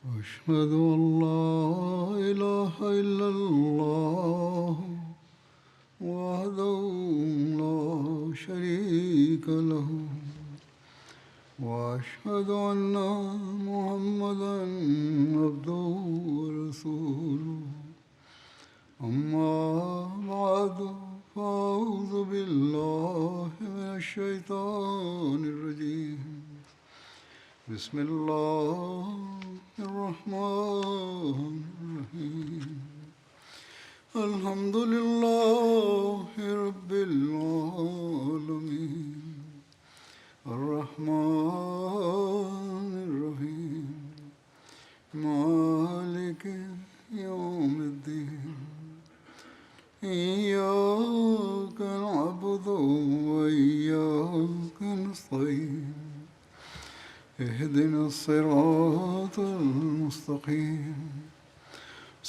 أشهد أن لا إله إلا الله وحده لا شريك له وأشهد أن محمدا عبده ورسوله أما بعد فأعوذ بالله من الشيطان الرجيم بسم الله الرحمن الرحيم الحمد لله رب العالمين الرحمن الرحيم مالك يوم الدين إياك نعبد وإياك نستعين اهدنا الصراط المستقيم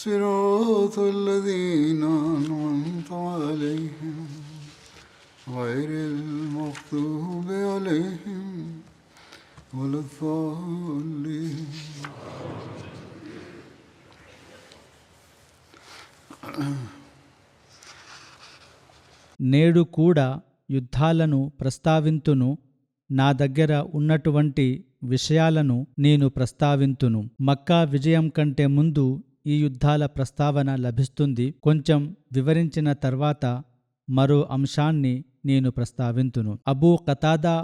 صراط الذين أنعمت عليهم غير المغضوب عليهم ولا الضالين. నేడు కూడా యుద్ధాలను ప్రస్తావింతును, నా దగ్గర ఉన్నటువంటి విషయాలను నేను ప్రస్తావింతును. మక్కా విజయం కంటే ముందు ఈ యుద్ధాల ప్రస్తావన లభిస్తుంది. కొంచెం వివరించిన తర్వాత మరో అంశాన్ని నేను ప్రస్తావింతును. అబూ ఖతాదా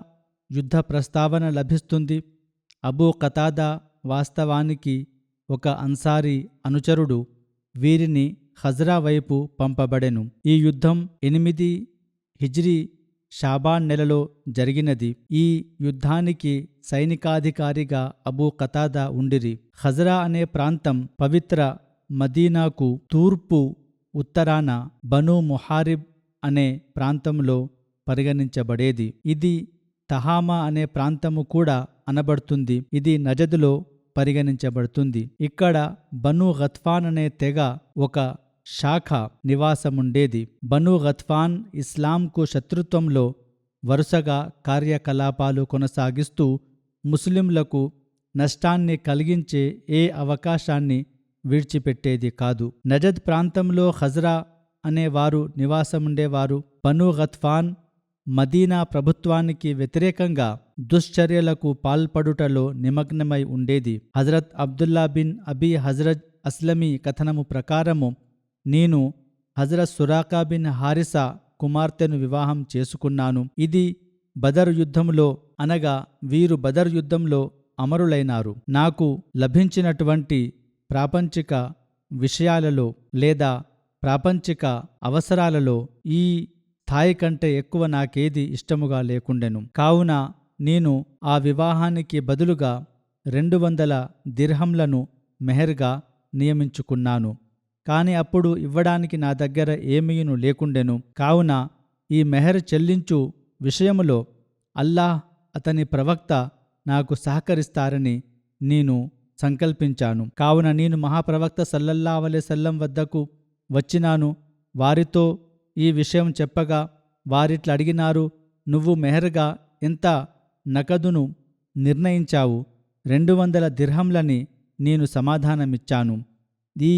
యుద్ధ ప్రస్తావన లభిస్తుంది. అబూ ఖతాదా వాస్తవానికి ఒక అన్సారీ అనుచరుడు. వీరిని ఖజ్రా వైపు పంపబడెను. ఈ యుద్ధం 8 హిజ్రీ షాబాన్ నెలలో జరిగినది. ఈ యుద్ధానికి సైనికాధికారిగా అబూ ఖతాదా ఉండిరి. ఖజ్రా అనే ప్రాంతం పవిత్ర మదీనాకు తూర్పు ఉత్తరాన బనూ ముహారిబ్ అనే ప్రాంతంలో పరిగణించబడేది. ఇది తహామా అనే ప్రాంతము కూడా అనబడుతుంది. ఇది నజదులో పరిగణించబడుతుంది. ఇక్కడ బనూ గత్ఫాన్ అనే తెగ ఒక శాఖ నివాసముండేది. బనూ గత్ఫాన్ ఇస్లాంకు శత్రుత్వంలో వరుసగా కార్యకలాపాలు కొనసాగిస్తూ ముస్లింలకు నష్టాన్ని కలిగించే ఏ అవకాశాన్ని విడిచిపెట్టేది కాదు. నజద్ ప్రాంతంలో ఖజ్రా అనేవారు నివాసముండేవారు. బనూ గత్ఫాన్ మదీనా ప్రభుత్వానికి వ్యతిరేకంగా దుశ్చర్యలకు పాల్పడుటలో నిమగ్నమై ఉండేది. హజరత్ అబ్దుల్లా బిన్ అబీ హజరత్ అస్లమీ కథనము ప్రకారము నేను హజరత్ సురాకా బిన్ హారిసా కుమార్తెను వివాహం చేసుకున్నాను. ఇది బదర్ యుద్ధంలో అనగా వీరు బదర్ యుద్ధంలో అమరులైనారు. నాకు లభించినటువంటి ప్రాపంచిక విషయాలలో లేదా ప్రాపంచిక అవసరాలలో ఈ స్థాయి కంటే ఎక్కువ నాకేది ఇష్టముగా లేకుండెను. కావున నేను ఆ వివాహానికి బదులుగా 200 దిర్హంలను మెహర్గా నియమించుకున్నాను. కాని అప్పుడు ఇవ్వడానికి నా దగ్గర ఏమీయును లేకుండెను. కావున ఈ మెహర్ చెల్లించు విషయములో అల్లాహ్ అతని ప్రవక్త నాకు సహకరిస్తారని నేను సంకల్పించాను. కావున నేను మహాప్రవక్త సల్లల్లాహు అలైహి వసల్లం వద్దకు వచ్చినాను. వారితో ఈ విషయం చెప్పగా వారిట్లా అడిగినారు, నువ్వు మెహర్గా ఎంత నగదును నిర్ణయించావు? 200 దిర్హంలని నేను సమాధానమిచ్చాను. ఈ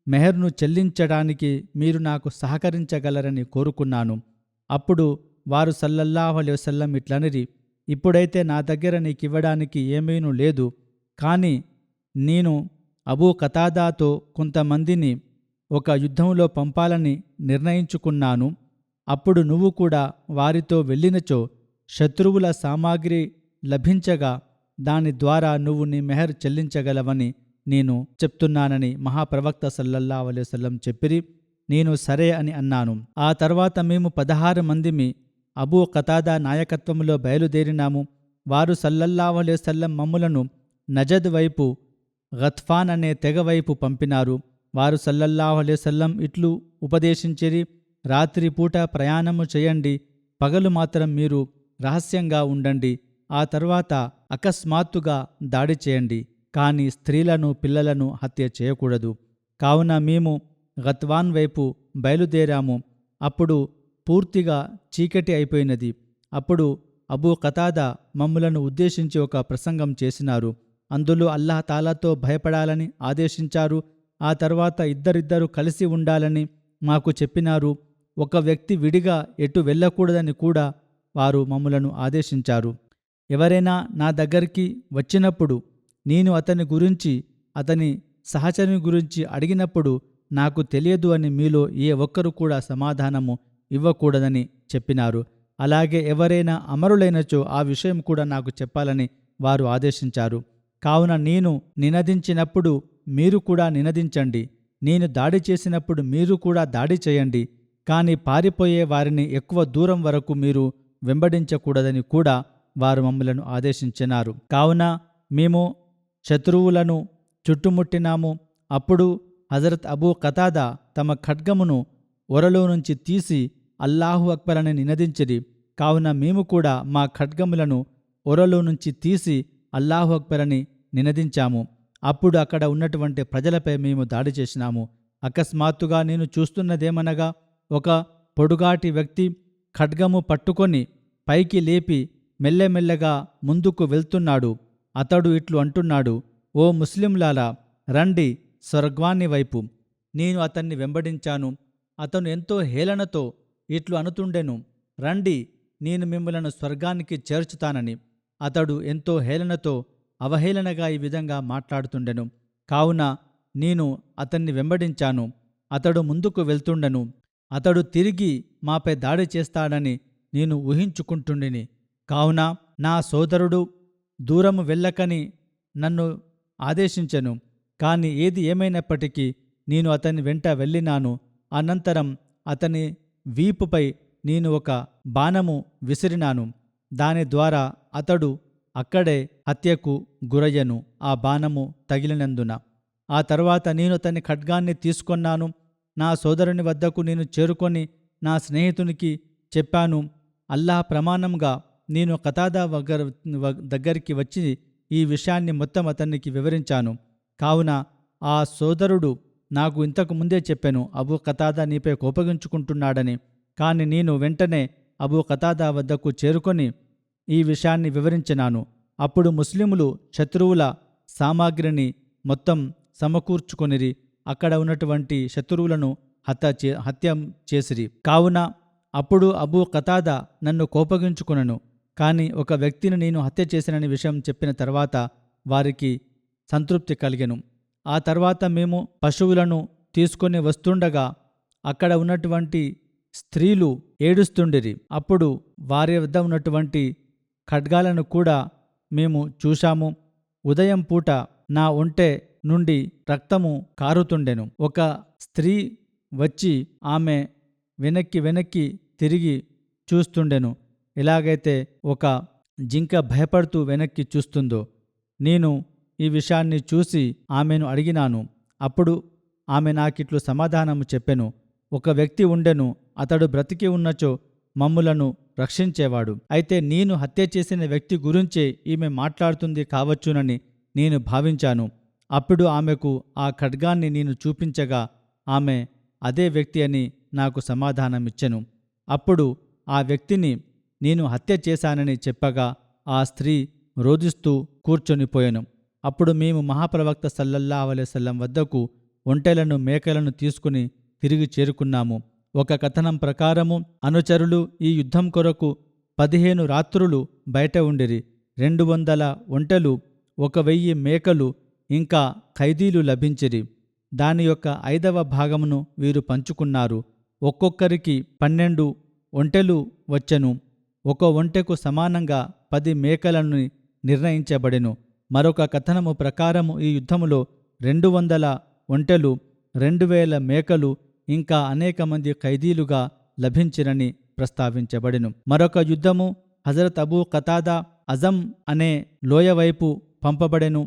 మెహర్ను చెల్లించడానికి మీరు నాకు సహకరించగలరని కోరుకున్నాను. అప్పుడు వారు సల్లల్లాహు అలైహి వసల్లం ఇట్లనిరి, ఇప్పుడైతే నా దగ్గర నీకివ్వడానికి ఏమీనూ లేదు. కాని నేను అబూ ఖతాదాతో కొంతమందిని ఒక యుద్ధంలో పంపాలని నిర్ణయించుకున్నాను. అప్పుడు నువ్వు కూడా వారితో వెళ్ళినచో శత్రువుల సామాగ్రి లభించగా దాని ద్వారా నువ్వు నీ మెహర్ చెల్లించగలవని నేను చెప్తున్నానని మహాప్రవక్త సల్లల్లాహు అలైహి వసల్లం చెప్పిరి. నేను సరే అని అన్నాను. ఆ తర్వాత మేము 16 మందిమి అబూ ఖతాదా నాయకత్వంలో బయలుదేరినాము. వారు సల్లల్లాహు అలైహి వసల్లం మమ్ములను నజద్ వైపు గత్ఫాన్ అనే తెగ వైపు పంపినారు. వారు సల్లల్లాహు అలైహి వసల్లం ఇట్లు ఉపదేశించిరి, రాత్రిపూట ప్రయాణము చేయండి, పగలు మాత్రం మీరు రహస్యంగా ఉండండి. ఆ తర్వాత అకస్మాత్తుగా దాడి చేయండి, కానీ స్త్రీలను పిల్లలను హత్య చేయకూడదు. కావున మేము గత్వాన్ వైపు బయలుదేరాము. అప్పుడు పూర్తిగా చీకటి అయిపోయినది. అప్పుడు అబూ ఖతాదా మమ్ములను ఉద్దేశించి ఒక ప్రసంగం చేసినారు. అందులో అల్లాహ్ తాలాతో భయపడాలని ఆదేశించారు. ఆ తర్వాత ఇద్దరిద్దరు కలిసి ఉండాలని మాకు చెప్పినారు. ఒక వ్యక్తి విడిగా ఎటు వెళ్ళకూడదని కూడా వారు మమ్ములను ఆదేశించారు. ఎవరైనా నా దగ్గరికి వచ్చినప్పుడు నేను అతని గురించి, అతని సహచరుని గురించి అడిగినప్పుడు నాకు తెలియదు అని మీలో ఏ ఒక్కరు కూడా సమాధానము ఇవ్వకూడదని చెప్పినారు. అలాగే ఎవరైనా అమరులైనచో ఆ విషయం కూడా నాకు చెప్పాలని వారు ఆదేశించారు. కావున నేను నినదించినప్పుడు మీరు కూడా నినదించండి, నేను దాడి చేసినప్పుడు మీరు కూడా దాడి చేయండి. కానీ పారిపోయే వారిని ఎక్కువ దూరం వరకు మీరు వెంబడించకూడదని కూడా వారు మమ్మలను ఆదేశించినారు. కావున మేము శత్రువులను చుట్టుముట్టినాము. అప్పుడు హజరత్ అబూ ఖతాదా తమ ఖడ్గమును ఒరలో నుంచి తీసి అల్లాహు అక్బర్ అని నినదించిరి. కావున మేము కూడా మా ఖడ్గములను ఒరలో నుంచి తీసి అల్లాహు అక్బర్ అని నినదించాము. అప్పుడు అక్కడ ఉన్నటువంటి ప్రజలపై మేము దాడి చేసినాము. అకస్మాత్తుగా నేను చూస్తున్నదేమనగా, ఒక పొడుగాటి వ్యక్తి ఖడ్గము పట్టుకొని పైకి లేపి మెల్లమెల్లగా ముందుకు వెళ్తున్నాడు. అతడు ఇట్లు అంటున్నాడు, ఓ ముస్లింలారా, రండి స్వర్గాన్ని వైపు. నేను అతన్ని వెంబడించాను. అతను ఎంతో హేళనతో ఇట్లు అనుతుండెను, రండి, నేను మిమ్మలను స్వర్గానికి చేర్చుతానని. అతడు ఎంతో హేళనతో అవహేళనగా ఈ విధంగా మాట్లాడుతుండెను. కావున నేను అతన్ని వెంబడించాను. అతడు ముందుకు వెళ్తుండెను. అతడు తిరిగి మాపై దాడి చేస్తాడని నేను ఊహించుకుంటుండిని. కావున నా సోదరుడు దూరము వెళ్ళకని నన్ను ఆదేశించెను. కాని ఏది ఏమైనప్పటికీ నేను అతని వెంట వెళ్ళినాను. అనంతరం అతని వీపుపై నేను ఒక బాణము విసిరినాను. దాని ద్వారా అతడు అక్కడే హత్యకు గురయ్యను, ఆ బాణము తగిలినందున. ఆ తర్వాత నేను అతని ఖడ్గాన్ని తీసుకొన్నాను. నా సోదరుని వద్దకు నేను చేరుకొని నా స్నేహితునికి చెప్పాను. అల్లాహ్ ప్రమాణంగా నేను ఖతాదా దగ్గరికి వచ్చి ఈ విషయాన్ని మొత్తం అతనికి వివరించాను. కావున ఆ సోదరుడు నాకు ఇంతకు ముందే చెప్పాను, అబూ ఖతాదా నీపై కోపగించుకుంటున్నాడని. కాని నేను వెంటనే అబూ ఖతాదా వద్దకు చేరుకొని ఈ విషయాన్ని వివరించినాను. అప్పుడు ముస్లిములు శత్రువుల సామాగ్రిని మొత్తం సమకూర్చుకొనిరి. అక్కడ ఉన్నటువంటి శత్రువులను హత్య చేసిరి. కావున అప్పుడు అబూ ఖతాదా నన్ను కోపగించుకొనెను. కాని ఒక వ్యక్తిని నేను హత్య చేసినని విషయం చెప్పిన తర్వాత వారికి సంతృప్తి కలిగెను. ఆ తర్వాత మేము పశువులను తీసుకొని వస్తుండగా అక్కడ ఉన్నటువంటి స్త్రీలు ఏడుస్తుండిరి. అప్పుడు వారి వద్ద ఉన్నటువంటి ఖడ్గాలను కూడా మేము చూశాము. ఉదయం పూట నా ఒంటె నుండి రక్తము కారుతుండెను. ఒక స్త్రీ వచ్చి ఆమె వెనక్కి తిరిగి చూస్తుండెను. ఎలాగైతే ఒక జింక భయపడుతూ వెనక్కి చూస్తుందో. నేను ఈ విషయాన్ని చూసి ఆమెను అడిగినాను. అప్పుడు ఆమె నాకిట్లు సమాధానము చెప్పెను, ఒక వ్యక్తి ఉండెను, అతడు బ్రతికి ఉన్నచో మమ్ములను రక్షించేవాడు. అయితే నేను హత్య చేసిన వ్యక్తి గురించే ఈమె మాట్లాడుతుంది కావచ్చునని నేను భావించాను. అప్పుడు ఆమెకు ఆ ఖడ్గాన్ని నేను చూపించగా ఆమె అదే వ్యక్తి అని నాకు సమాధానమిచ్చెను. అప్పుడు ఆ వ్యక్తిని నేను హత్య చేశానని చెప్పగా ఆ స్త్రీ రోదిస్తూ కూర్చొనిపోయెను. అప్పుడు మేము మహాప్రవక్త సల్లల్లాహు అలైహి వసల్లం వద్దకు ఒంటెలను మేకలను తీసుకుని తిరిగి చేరుకున్నాము. ఒక కథనం ప్రకారము అనుచరులు ఈ యుద్ధం కొరకు 15 రాత్రులు బయట ఉండిరి. 200 ఒంటెలు, 1000 మేకలు, ఇంకా ఖైదీలు లభించిరి. దాని యొక్క 5వ భాగమును వీరు పంచుకున్నారు. ఒక్కొక్కరికి 12 ఒంటెలు వచ్చెను. ఒక ఒంటెకు సమానంగా 10 మేకలను నిర్ణయించబడెను. మరొక కథనము ప్రకారము ఈ యుద్ధములో 200 ఒంటెలు, 2000 మేకలు, ఇంకా అనేక మంది ఖైదీలుగా లభించిరని ప్రస్తావించబడెను. మరొక యుద్ధము హజరత్ అబూ ఖతాదా అజం అనే లోయ వైపు పంపబడెను.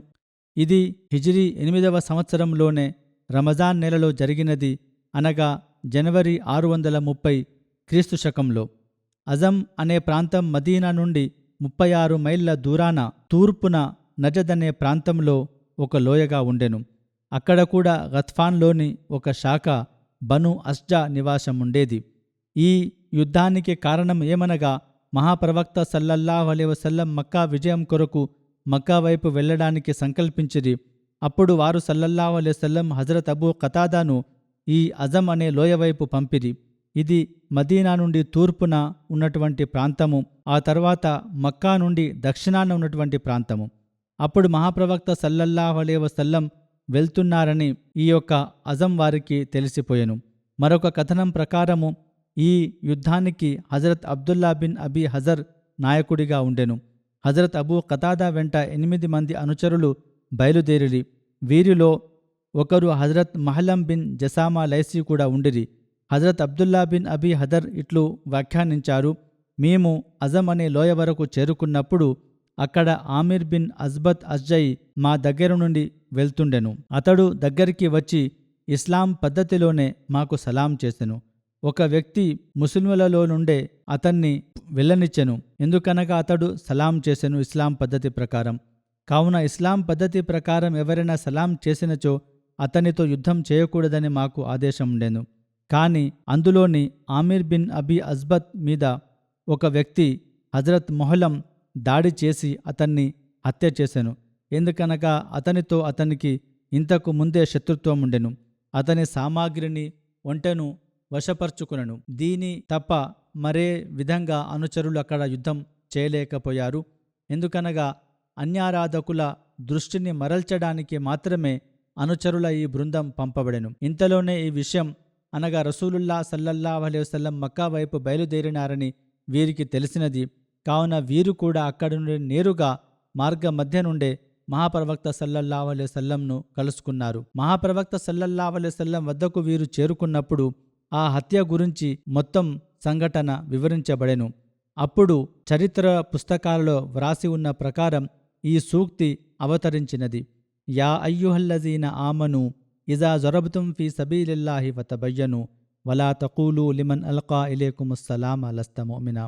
ఇది హిజ్రీ 8వ సంవత్సరంలోనే రమజాన్ నెలలో జరిగినది, అనగా జనవరి 630 క్రీస్తు శకంలో. అజం అనే ప్రాంతం మదీనా నుండి 36 మైళ్ళ దూరాన తూర్పున నజద్ అనే ప్రాంతంలో ఒక లోయగా ఉండెను. అక్కడ కూడా గత్ఫాన్లోని ఒక శాఖ బను అస్జా నివాసముండేది. ఈ యుద్ధానికి కారణం ఏమనగా మహాప్రవక్త సల్లల్లాహు అలైహి వసల్లం మక్కా విజయం కొరకు మక్కా వైపు వెళ్ళడానికి సంకల్పించిరి. అప్పుడు వారు సల్లల్లాహు అలైహి వసల్లం హజరత్ అబూ ఖతాదాను ఈ అజం అనే లోయ వైపు పంపిరి. ఇది మదీనా నుండి తూర్పున ఉన్నటువంటి ప్రాంతము, ఆ తర్వాత మక్కా నుండి దక్షిణాన ఉన్నటువంటి ప్రాంతము. అప్పుడు మహాప్రవక్త సల్లల్లాహు అలైహి వసల్లం వెళ్తున్నారని ఈ యొక్క అజం వారికి తెలిసిపోయెను. మరొక కథనం ప్రకారము ఈ యుద్ధానికి Hazrat Abdullah bin Abi Hajar నాయకుడిగా ఉండెను. హజరత్ అబూ ఖతాదా వెంట 8 మంది అనుచరులు బయలుదేరిరి. వీరిలో ఒకరు హజరత్ మహలం బిన్ జసామా లైసీ కూడా ఉండిరి. హజరత్ అబ్దుల్లా బిన్ అబీ హదర్ ఇట్లు వ్యాఖ్యానించారు: మేము అజం అనే లోయ వరకు చేరుకున్నప్పుడు అక్కడ ఆమిర్ బిన్ అజ్బత్ అజ్జై మా దగ్గర నుండి వెళ్తుండెను. అతడు దగ్గరికి వచ్చి ఇస్లాం పద్ధతిలోనే మాకు సలాం చేసెను. ఒక వ్యక్తి ముస్లిములలో నుండే అతన్ని వెళ్ళనిచ్చెను, ఎందుకనగా అతడు సలాం చేసెను ఇస్లాం పద్ధతి ప్రకారం. కావున ఇస్లాం పద్ధతి ప్రకారం ఎవరైనా సలాం చేసినచో అతనితో యుద్ధం చేయకూడదని మాకు ఆదేశం ఉండెను. కాని అందులోని ఆమిర్ బిన్ అబీ అజ్బత్ మీద ఒక వ్యక్తి హజరత్ మొహలం దాడి చేసి అతన్ని హత్య చేసెను. ఎందుకనగా అతనితో అతనికి ఇంతకు ముందే శత్రుత్వం ఉండెను. అతని సామాగ్రిని ఒంటెను వశపరుచుకునను. దీని తప్ప మరే విధంగా అనుచరులు అక్కడ యుద్ధం చేయలేకపోయారు. ఎందుకనగా అన్యారాధకుల దృష్టిని మరల్చడానికి మాత్రమే అనుచరుల ఈ బృందం పంపబడెను. ఇంతలోనే ఈ విషయం అనగా రసూలుల్లా సల్లల్లాహు అలైహి వసల్లం మక్కా వైపు బయలుదేరినారని వీరికి తెలిసినది. కావున వీరు కూడా అక్కడి నుండి నేరుగా మార్గ మధ్య నుండే మహాప్రవక్త సల్లల్లాహు అలైహి వసల్లంను కలుసుకున్నారు. మహాప్రవక్త సల్లల్లాహు అలైహి వసల్లం వద్దకు వీరు చేరుకున్నప్పుడు ఆ హత్య గురించి మొత్తం సంఘటన వివరించబడెను. అప్పుడు చరిత్ర పుస్తకాలలో వ్రాసి ఉన్న ప్రకారం ఈ సూక్తి అవతరించినది: యా అయ్యుహల్లజీన ఆమను ఇజా జొరబ్తుం ఫీ సబీలిల్లాహి ఫతబయ్యను వలా తకూలు లిమన్ అల్కా ఇలైకుముస్సలామ లస్త ముమినా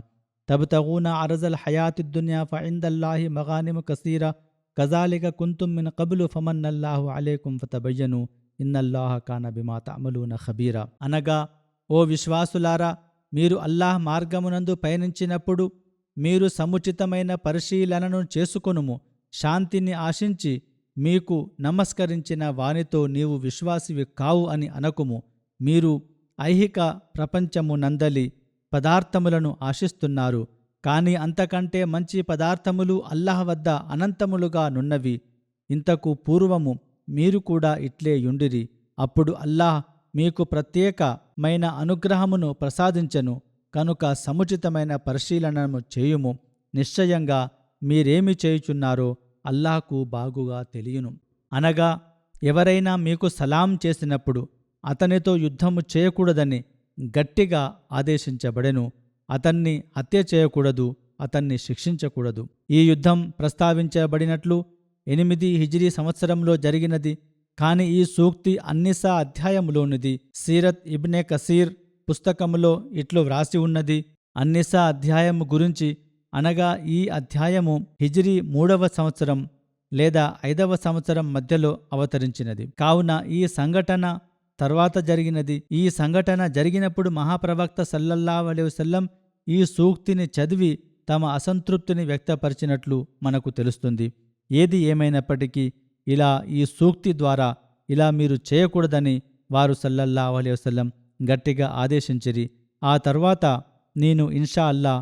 తబ్తగూన అరజల్ హయాతిద్ దున్యా ఫఇందల్లాహి మగానిము కసీరా కజాలిక కుంతుం మిన్ కబ్లు ఫమన్నల్లాహు అలైకుం ఫతబయ్యను ఇన్నల్లాహ కాన బిమా తఅమలూన ఖబీరా. అనగా, ఓ విశ్వాసులారా, మీరు అల్లాహ్ మార్గమునందు పయనించినప్పుడు మీరు సముచితమైన పరిశీలనను చేసుకొనుము. శాంతిని ఆశించి మీకు నమస్కరించిన వానితో నీవు విశ్వాసివి కావు అని అనకుము. మీరు ఐహిక ప్రపంచమునందలి పదార్థములను ఆశిస్తున్నారు, కానీ అంతకంటే మంచి పదార్థములు అల్లాహ్ వద్ద అనంతములుగా నున్నవి. ఇంతకు పూర్వము మీరు కూడా ఇట్లే యుండిరి. అప్పుడు అల్లాహ్ మీకు ప్రత్యేకమైన అనుగ్రహమును ప్రసాదించెను. కనుక సముచితమైన పరిశీలనము చేయుము. నిశ్చయంగా మీరేమి చేయుచున్నారో అల్లాహ్కు బాగుగా తెలియను. అనగా, ఎవరైనా మీకు సలాం చేసినప్పుడు అతనితో యుద్ధము చేయకూడదని గట్టిగా ఆదేశించబడెను. అతన్ని హత్య చేయకూడదు, అతన్ని శిక్షించకూడదు. ఈ యుద్ధం ప్రస్తావించబడినట్లు 8 హిజ్రీ సంవత్సరంలో జరిగినది. కాని ఈ సూక్తి అన్నిసా అధ్యాయములోనిది. సీరత్ ఇబ్నే కసీర్ పుస్తకములో ఇట్లు వ్రాసి ఉన్నది: అన్నిసా అధ్యాయము గురించి, అనగా ఈ అధ్యాయము హిజ్రీ 3వ సంవత్సరం లేదా 5వ సంవత్సరం మధ్యలో అవతరించినది. కావున ఈ సంఘటన తర్వాత జరిగినది. ఈ సంఘటన జరిగినప్పుడు మహాప్రవక్త సల్లల్లాహు అలైహి వసల్లం ఈ సూక్తిని చదివి తమ అసంతృప్తిని వ్యక్తపరిచినట్లు మనకు తెలుస్తుంది. ఏది ఏమైనప్పటికీ ఇలా ఈ సూక్తి ద్వారా ఇలా మీరు చేయకూడదని వారు సల్లల్లాహు అలైహి వసల్లం గట్టిగా ఆదేశించిరి. ఆ తర్వాత నేను ఇన్షా అల్లా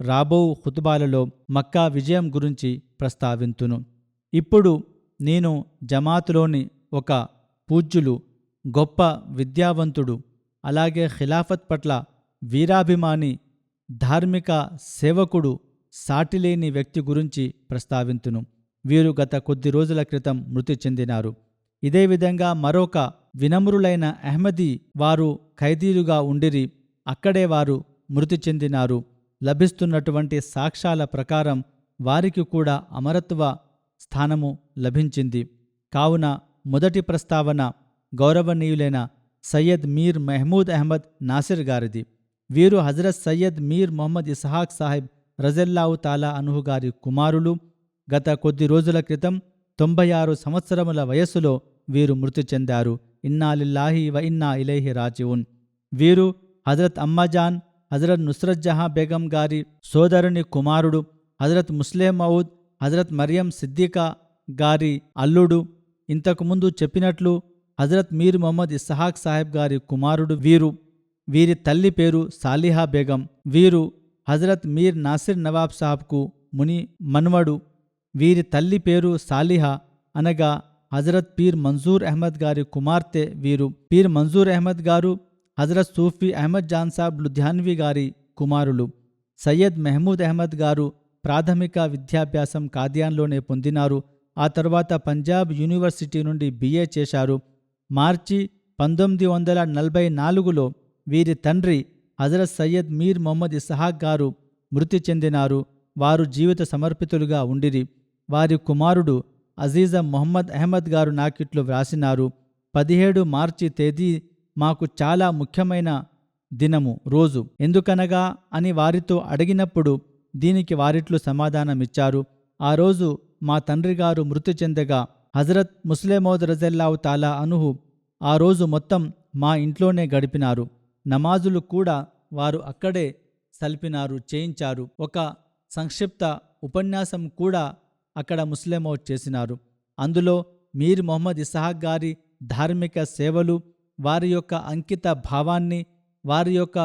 రాబో ఖుతుబాలలో మక్కా విజయం గురించి ప్రస్తావింతును. ఇప్పుడు నేను జమాతులోని ఒక పూజ్యులు, గొప్ప విద్యావంతుడు, అలాగే ఖిలాఫత్ పట్ల వీరాభిమాని, ధార్మిక సేవకుడు, సాటిలేని వ్యక్తి గురించి ప్రస్తావింతును. వీరు గత కొద్ది రోజుల క్రితం మృతి చెందినారు. ఇదే విధంగా మరొక వినమ్రులైన అహ్మదీ వారు ఖైదీలుగా ఉండిరి. అక్కడే వారు మృతి చెందినారు. లభిస్తున్నటువంటి సాక్ష్యాల ప్రకారం వారికి కూడా అమరత్వ స్థానము లభించింది. కావున మొదటి ప్రస్తావన గౌరవనీయులైన సయ్యద్ మీర్ మహమూద్ అహ్మద్ నాసిర్ గారిది. వీరు హజరత్ సయ్యద్ మీర్ మొహమ్మద్ ఇస్హాక్ సాహిబ్ రజల్లాహు తాలా అన్హు గారి కుమారులు. గత కొద్ది రోజుల క్రితం 96 సంవత్సరముల వయస్సులో వీరు మృతి చెందారు. ఇన్నా లిల్లాహి వ ఇన్నా ఇలైహి రాజిఊన్. వీరు హజరత్ అమ్మాజాన్ హజరత్ నుస్రత్ జహా బేగం గారి సోదరుని కుమారుడు. హజరత్ ముస్లిం మౌద్ హజరత్ మరియం సిద్దికా గారి అల్లుడు. ఇంతకుముందు చెప్పినట్లు హజరత్ మీర్ మొహమ్మద్ ఇస్హాక్ సాహెబ్ గారి కుమారుడు వీరి తల్లి పేరు సాలిహా బేగం. వీరు హజరత్ మీర్ నాసిర్ నవాబ్ సాహబ్కు ముని మన్వడు. వీరి తల్లి పేరు సాలిహా అనగా హజరత్ పీర్ మంజూర్ అహ్మద్ గారి కుమార్తె వీరు. పీర్ మంజూర్ అహ్మద్ గారు హజరత్ సూఫీ అహ్మద్ జాన్ సాబ్ లుధ్యాన్వి గారి కుమారులు. సయ్యద్ మెహమూద్ అహ్మద్ గారు ప్రాథమిక విద్యాభ్యాసం కాదియాన్లోనే పొందినారు. ఆ తర్వాత పంజాబ్ యూనివర్సిటీ నుండి బిఏ చేశారు. మార్చి 1944లో వీరి తండ్రి హజరత్ సయ్యద్ మీర్ మొహమ్మద్ ఇస్హాక్ గారు మృతి చెందినారు. వారు జీవిత సమర్పితులుగా ఉండిరి. వారి కుమారుడు అజీజం మొహమ్మద్ అహ్మద్ గారు నాకిట్లు వ్రాసినారు. 17 మార్చి తేదీ మాకు చాలా ముఖ్యమైన దినము, రోజు. ఎందుకనగా అని వారితో అడిగినప్పుడు దీనికి వారిట్లు సమాధానమిచ్చారు. ఆ రోజు మా తండ్రిగారు మృతి చెందగా హజరత్ ముస్లిమౌద్ రజల్లాహు తాలా అనుహు ఆ రోజు మొత్తం మా ఇంట్లోనే గడిపినారు. నమాజులు కూడా వారు అక్కడే సల్పినారు, చేయించారు. ఒక సంక్షిప్త ఉపన్యాసం కూడా అక్కడ ముస్లిమౌద్ చేసినారు. అందులో మీర్ మొహమ్మద్ ఇస్హాక్ గారి ధార్మిక సేవలు, వారి యొక్క అంకిత భావాన్ని, వారి యొక్క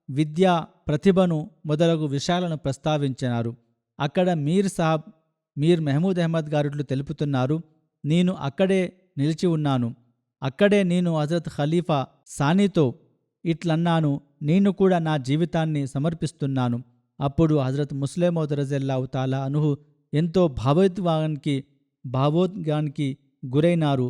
విద్యా ప్రతిభను మొదలగు విషయాలను ప్రస్తావించినారు. అక్కడ మీర్ మెహమూద్ అహ్మద్ గారిట్లు తెలుపుతున్నారు, నేను అక్కడే నిలిచి ఉన్నాను. అక్కడే నేను హజరత్ ఖలీఫా సానీతో ఇట్లన్నాను, నేను కూడా నా జీవితాన్ని సమర్పిస్తున్నాను. అప్పుడు హజరత్ ముస్లిమౌద్ రజల్లాహు తాలా అనుహు ఎంతో భావోద్వేగానికి గురైనారు.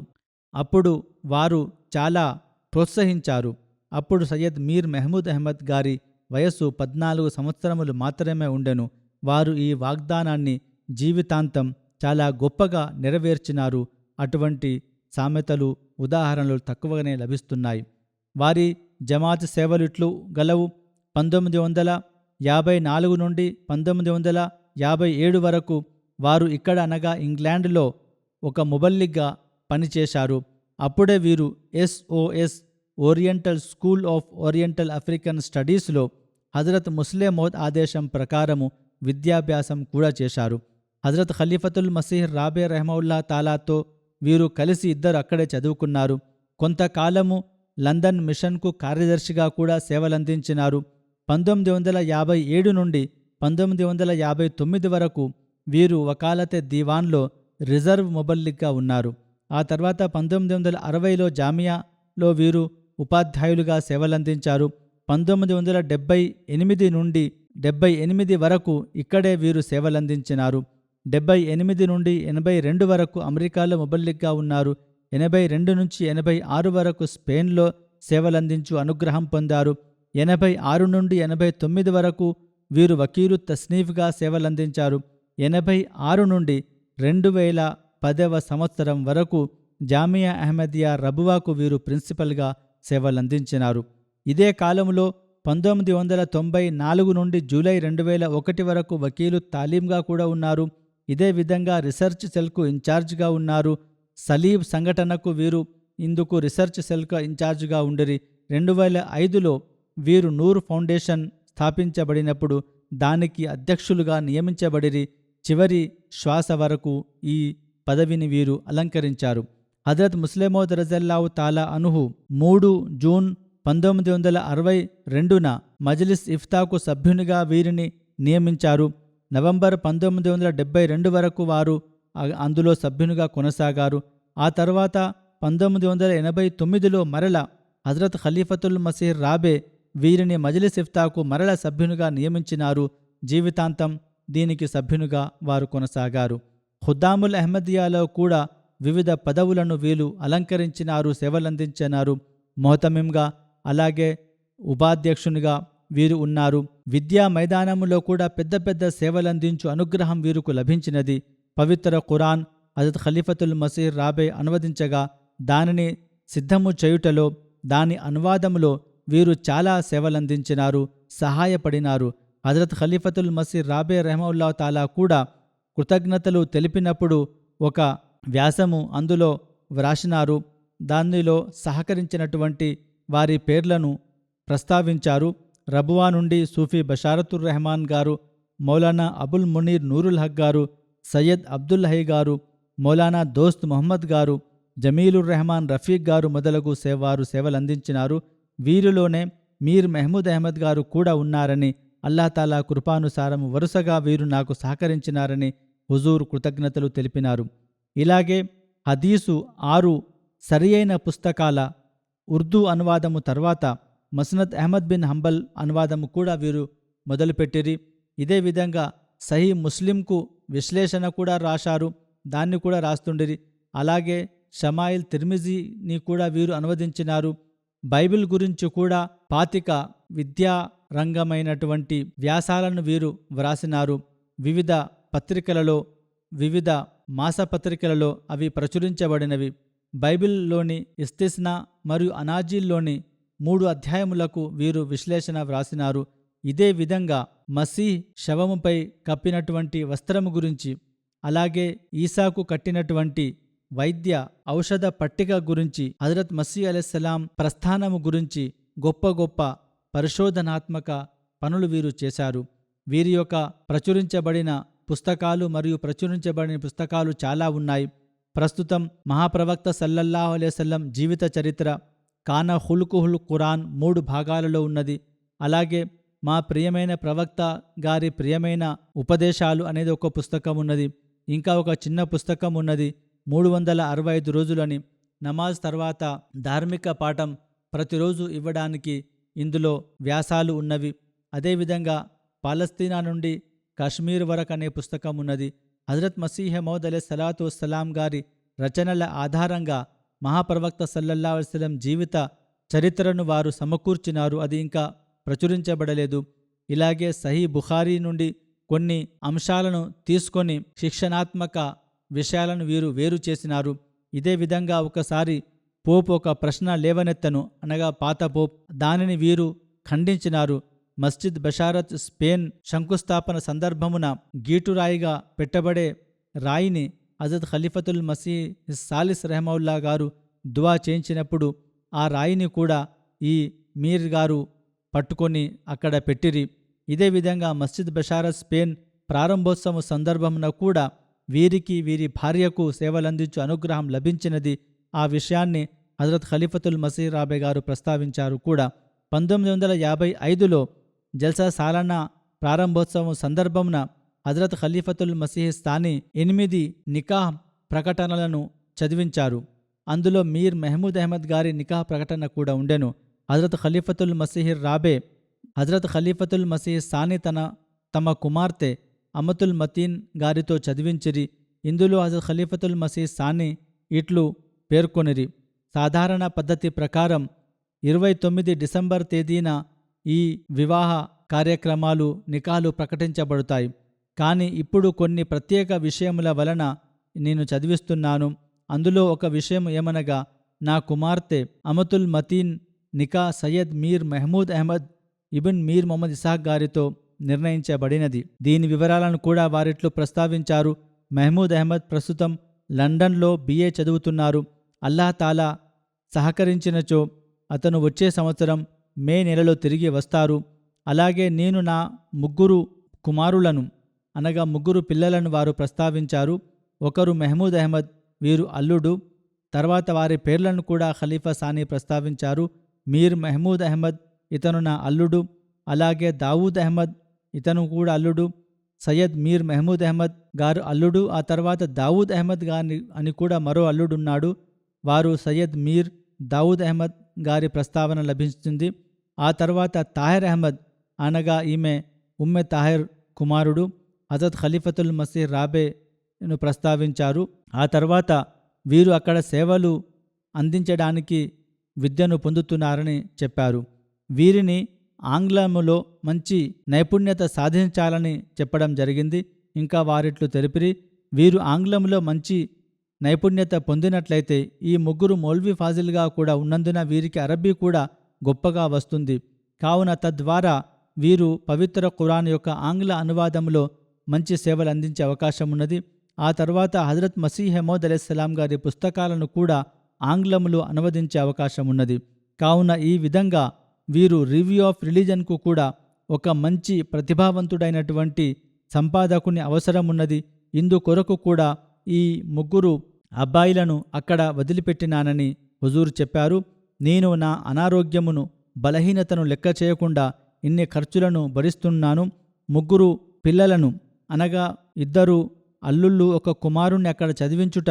అప్పుడు వారు చాలా ప్రోత్సహించారు. అప్పుడు సయ్యద్ మీర్ మెహమూద్ అహ్మద్ గారి వయస్సు 14 సంవత్సరములు మాత్రమే ఉండెను. వారు ఈ వాగ్దానాన్ని జీవితాంతం చాలా గొప్పగా నెరవేర్చినారు. అటువంటి సామెతలు, ఉదాహరణలు తక్కువగానే లభిస్తున్నాయి. వారి జమాత్ సేవలు ఇట్లు గలవు. 1954 నుండి 1957 వరకు వారు ఇక్కడ అనగా ఇంగ్లాండ్లో ఒక ముబల్లిగ్గా పనిచేశారు. అప్పుడే వీరు SOS oriental school of oriental African స్టడీస్లో హజరత్ ముస్లిమౌద్ ఆదేశం ప్రకారము విద్యాభ్యాసం కూడా చేశారు. హజరత్ ఖలీఫతుల్ మసీహ్ రాబే రహమౌల్లా తాలాతో వీరు కలిసి ఇద్దరు అక్కడే చదువుకున్నారు. కొంతకాలము లండన్ మిషన్కు కార్యదర్శిగా కూడా సేవలందించినారు. 1957 నుండి 1959 వరకు వీరు వకాలతే దీవాన్లో రిజర్వ్ ముబల్లిగ్గా ఉన్నారు. ఆ తర్వాత 1960లో జామియాలో వీరు ఉపాధ్యాయులుగా సేవలందించారు. 1978 నుండి 78 వరకు ఇక్కడే వీరు సేవలందించినారు. 78 నుండి 82 వరకు అమెరికాలో ముబల్లిగ్గా ఉన్నారు. 82 నుంచి 86 వరకు స్పెయిన్లో సేవలందించు అనుగ్రహం పొందారు. 86 నుండి 89 వరకు వీరు వకీలు తస్నీఫ్గా సేవలందించారు. 86 నుండి 2010వ సంవత్సరం వరకు జామియా అహ్మదియా రబువాకు వీరు ప్రిన్సిపల్గా సేవలందించినారు. ఇదే కాలంలో 1994 నుండి జూలై 2001 వరకు వకీలు తాలీంగా కూడా ఉన్నారు. ఇదే విధంగా రీసెర్చ్ సెల్కు ఇన్ఛార్జిగా ఉన్నారు. సలీబ్ సంఘటనకు వీరు ఇందుకు రీసెర్చ్ సెల్కు ఇన్ఛార్జిగా ఉండిరి. 2005లో వీరు నూర్ ఫౌండేషన్ స్థాపించబడినప్పుడు దానికి అధ్యక్షులుగా నియమించబడిరి. చివరి శ్వాస వరకు ఈ పదవిని వీరు అలంకరించారు. హజరత్ ముస్లిమౌద్ రజల్లాహు తాలా అనుహు 3 జూన్ 1962న మజ్లిస్ ఇఫ్తాకు సభ్యునిగా వీరిని నియమించారు. నవంబర్ 1972 వరకు వారు అందులో సభ్యునిగా కొనసాగారు. ఆ తర్వాత 1989లో మరల హజరత్ ఖలీఫతుల్ మసీహ్ రాబే వీరిని మజ్లిస్ ఇఫ్తాకు మరల సభ్యునిగా నియమించినారు. జీవితాంతం దీనికి సభ్యునిగా వారు కొనసాగారు. ఖుద్దాముల్ అహ్మదియాలో కూడా వివిధ పదవులను వీరు అలంకరించినారు, సేవలందించినారు. మొహతమింగా అలాగే ఉపాధ్యక్షునిగా వీరు ఉన్నారు. విద్యా మైదానములో కూడా పెద్ద పెద్ద సేవలందించు అనుగ్రహం వీరుకు లభించినది. పవిత్ర ఖురాన్ హజరత్ ఖలీఫతుల్ మసీహ్ రాబే అనువదించగా దానిని సిద్ధము చేయుటలో, దాని అనువాదములో వీరు చాలా సేవలందించినారు, సహాయపడినారు. హజరత్ ఖలీఫతుల్ మసీహ్ రాబే రహమౌల్లా తాలా కూడా కృతజ్ఞతలు తెలిపినప్పుడు ఒక వ్యాసము అందులో వ్రాసినారు. దానిలో సహకరించినటువంటి వారి పేర్లను ప్రస్తావించారు. రబువా నుండి సూఫీ బషారతుర్ రెహమాన్ గారు, మౌలానా అబుల్ మునీర్ నూరుల్ హక్ గారు, సయ్యద్ అబ్దుల్ హై గారు, మౌలానా దోస్త్ మొహమ్మద్ గారు, జమీలుర్ రెహమాన్ రఫీక్ గారు మొదలగు వారు సేవలందించినారు. వీరిలోనే మీర్ మెహమూద్ అహ్మద్ గారు కూడా ఉన్నారని, అల్లాహతాలా కృపానుసారం వరుసగా వీరు నాకు సహకరించినారని హుజూర్ కృతజ్ఞతలు తెలిపినారు. ఇలాగే హదీసు 6 సరియైన పుస్తకాల ఉర్దూ అనువాదము తర్వాత మస్నద్ అహ్మద్ బిన్ హంబల్ అనువాదము కూడా వీరు మొదలుపెట్టిరి. ఇదే విధంగా సహీ ముస్లింకు విశ్లేషణ కూడా రాశారు, దాన్ని కూడా రాస్తుండిరి. అలాగే షమాయిల్ తిర్మిజీని కూడా వీరు అనువదించినారు. బైబిల్ గురించి కూడా 25 విద్యా రంగమైనటువంటి వ్యాసాలను వీరు వ్రాసినారు. వివిధ పత్రికలలో, వివిధ మాసపత్రికలలో అవి ప్రచురించబడినవి. బైబిల్లోని ఇస్తిస్నా మరియు అనాజీల్లోని 3 అధ్యాయములకు వీరు విశ్లేషణ వ్రాసినారు. ఇదే విధంగా మసీహ్ శవముపై కప్పినటువంటి వస్త్రము గురించి, అలాగే ఈసాకు కట్టినటువంటి వైద్య ఔషధ పట్టిక గురించి, హజరత్ మసీహ్ అలైహిస్సలాం ప్రస్థానము గురించి గొప్ప గొప్ప పరిశోధనాత్మక పనులు వీరు చేశారు. వీరి యొక్క ప్రచురించబడిన పుస్తకాలు మరియు ప్రచురించబడిన పుస్తకాలు చాలా ఉన్నాయి. ప్రస్తుతం మహాప్రవక్త సల్లల్లాహు అలైహి వసల్లం జీవిత చరిత్ర కాన హుల్కుహుల్ ఖురాన్ 3 భాగాలలో ఉన్నది. అలాగే మా ప్రియమైన ప్రవక్త గారి ప్రియమైన ఉపదేశాలు అనేది ఒక పుస్తకం ఉన్నది. ఇంకా ఒక చిన్న పుస్తకం ఉన్నది 365 రోజులని. నమాజ్ తర్వాత ధార్మిక పాఠం ప్రతిరోజు ఇవ్వడానికి ఇందులో వ్యాసాలు ఉన్నవి. అదేవిధంగా పాలస్తీనా నుండి కాశ్మీర్ వరకు అనే పుస్తకం ఉన్నది. హజరత్ మసీహ్ మౌద్ అలైహిస్సలాతు వస్సలాం గారి రచనల ఆధారంగా మహాప్రవక్త సల్లల్లాహు అలైహి వసల్లం జీవిత చరిత్రను వారు సమకూర్చినారు. అది ఇంకా ప్రచురించబడలేదు. ఇలాగే సహీ బుఖారీ నుండి కొన్ని అంశాలను తీసుకొని శిక్షణాత్మక విషయాలను వీరు వేరు చేసినారు. ఇదే విధంగా ఒకసారి పోప్ ఒక ప్రశ్న లేవనెత్తను, అనగా పాత పోప్. దానిని వీరు ఖండించినారు. మస్జిద్ బషారత్ స్పెయిన్ శంకుస్థాపన సందర్భమున గీటురాయిగా పెట్టబడే రాయిని హజరత్ ఖలీఫతుల్ మసీహ్ సాలిస్ రెహమౌల్లా గారు దువా చేయించినప్పుడు ఆ రాయిని కూడా ఈ మీర్ గారు పట్టుకొని అక్కడ పెట్టిరి. ఇదే విధంగా మస్జిద్ బషారత్ స్పెయిన్ ప్రారంభోత్సవం సందర్భమున కూడా వీరికి వీరి భార్యకు సేవలందించు అనుగ్రహం లభించినది. ఆ విషయాన్ని హజరత్ ఖలీఫతుల్ మసీహ్ రాబే గారు ప్రస్తావించారు కూడా. 1955లో జల్సా సాలానా ప్రారంభోత్సవం సందర్భమున హజరత్ ఖలీఫతుల్ మసీహ్ స్థాని 8 నికాహ్ ప్రకటనలను చదివించారు. అందులో మీర్ మెహమూద్ అహ్మద్ గారి నికాహ్ ప్రకటన కూడా ఉండెను. హజరత్ ఖలీఫతుల్ మసీహ్ రాబే, హజరత్ ఖలీఫతుల్ మసీహ్ స్థాని తమ కుమార్తె అమతుల్ మతీన్ గారితో చదివించిరి. ఇందులో హజరత్ ఖలీఫతుల్ మసీహ్ స్థాని ఇట్లు పేర్కొనిరి: సాధారణ పద్ధతి ప్రకారం 29 డిసెంబర్ తేదీన ఈ వివాహ కార్యక్రమాలు నికాలు ప్రకటించబడతాయి. కానీ ఇప్పుడు కొన్ని ప్రత్యేక విషయముల వలన నేను చదివిస్తున్నాను. అందులో ఒక విషయం ఏమనగా, నా కుమార్తె అమతుల్ మతీన్ నికా సయ్యద్ మీర్ మెహమూద్ అహ్మద్ ఇబన్ మీర్ మొహమ్మద్ ఇసాక్ గారితో నిర్ణయించబడినది. దీని వివరాలను కూడా వారిట్లో ప్రస్తావించారు. మెహమూద్ అహ్మద్ ప్రస్తుతం లండన్లో BA చదువుతున్నారు. అల్లాహ్ తాలా సహకరించినచో అతను వచ్చే సంవత్సరం మే నెలలో తిరిగి వస్తారు. అలాగే నేను నా 3 కుమారులను, అనగా 3 పిల్లలను వారు ప్రస్తావించారు. ఒకరు మెహమూద్ అహ్మద్, వీరు అల్లుడు. తర్వాత వారి పేర్లను కూడా ఖలీఫా సానీ ప్రస్తావించారు. మీర్ మెహమూద్ అహ్మద్, ఇతను నా అల్లుడు. అలాగే దావూద్ అహ్మద్, ఇతను కూడా అల్లుడు. సయ్యద్ మీర్ మెహమూద్ అహ్మద్ గారు అల్లుడు. ఆ తర్వాత దావూద్ అహ్మద్ గారి అని కూడా మరో అల్లుడున్నాడు. వారు సయ్యద్ మీర్ దావూద్ అహ్మద్ గారి ప్రస్తావన లభిస్తుంది. ఆ తర్వాత తాహిర్ అహ్మద్, అనగా ఈమె ఉమ్మె తాహిర్ కుమారుడు, హజరత్ ఖలీఫతుల్ మసీహ్ రాబేను ప్రస్తావించారు. ఆ తర్వాత వీరు అక్కడ సేవలు అందించడానికి విద్యను పొందుతున్నారని చెప్పారు. వీరిని ఆంగ్లములో మంచి నైపుణ్యత సాధించాలని చెప్పడం జరిగింది. ఇంకా వారిట్లు తెలిపిరి: వీరు ఆంగ్లంలో మంచి నైపుణ్యత పొందినట్లయితే ఈ 3 మౌల్వీ ఫాజిల్గా కూడా ఉన్నందున వీరికి అరబ్బీ కూడా గొప్పగా వస్తుంది. కావున తద్వారా వీరు పవిత్ర ఖురాన్ యొక్క ఆంగ్ల అనువాదంలో మంచి సేవలు అందించే అవకాశం ఉన్నది. ఆ తర్వాత హజరత్ మసీహ్ మౌద్ అలైహిస్సలాం గారి పుస్తకాలను కూడా ఆంగ్లంలో అనువదించే అవకాశం ఉన్నది. కావున ఈ విధంగా వీరు రివ్యూ ఆఫ్ రిలీజన్కు కూడా ఒక మంచి ప్రతిభావంతుడైనటువంటి సంపాదకుని అవసరం ఉన్నది. ఇందు కొరకు కూడా ఈ ముగ్గురు అబ్బాయిలను అక్కడ వదిలిపెట్టినానని హుజూర్ చెప్పారు. నేను నా అనారోగ్యమును బలహీనతను లెక్క చేయకుండా ఇన్ని ఖర్చులను భరిస్తున్నాను. ముగ్గురు పిల్లలను అనగా 2 అల్లుళ్ళు 1 కుమారుణ్ణి అక్కడ చదివించుట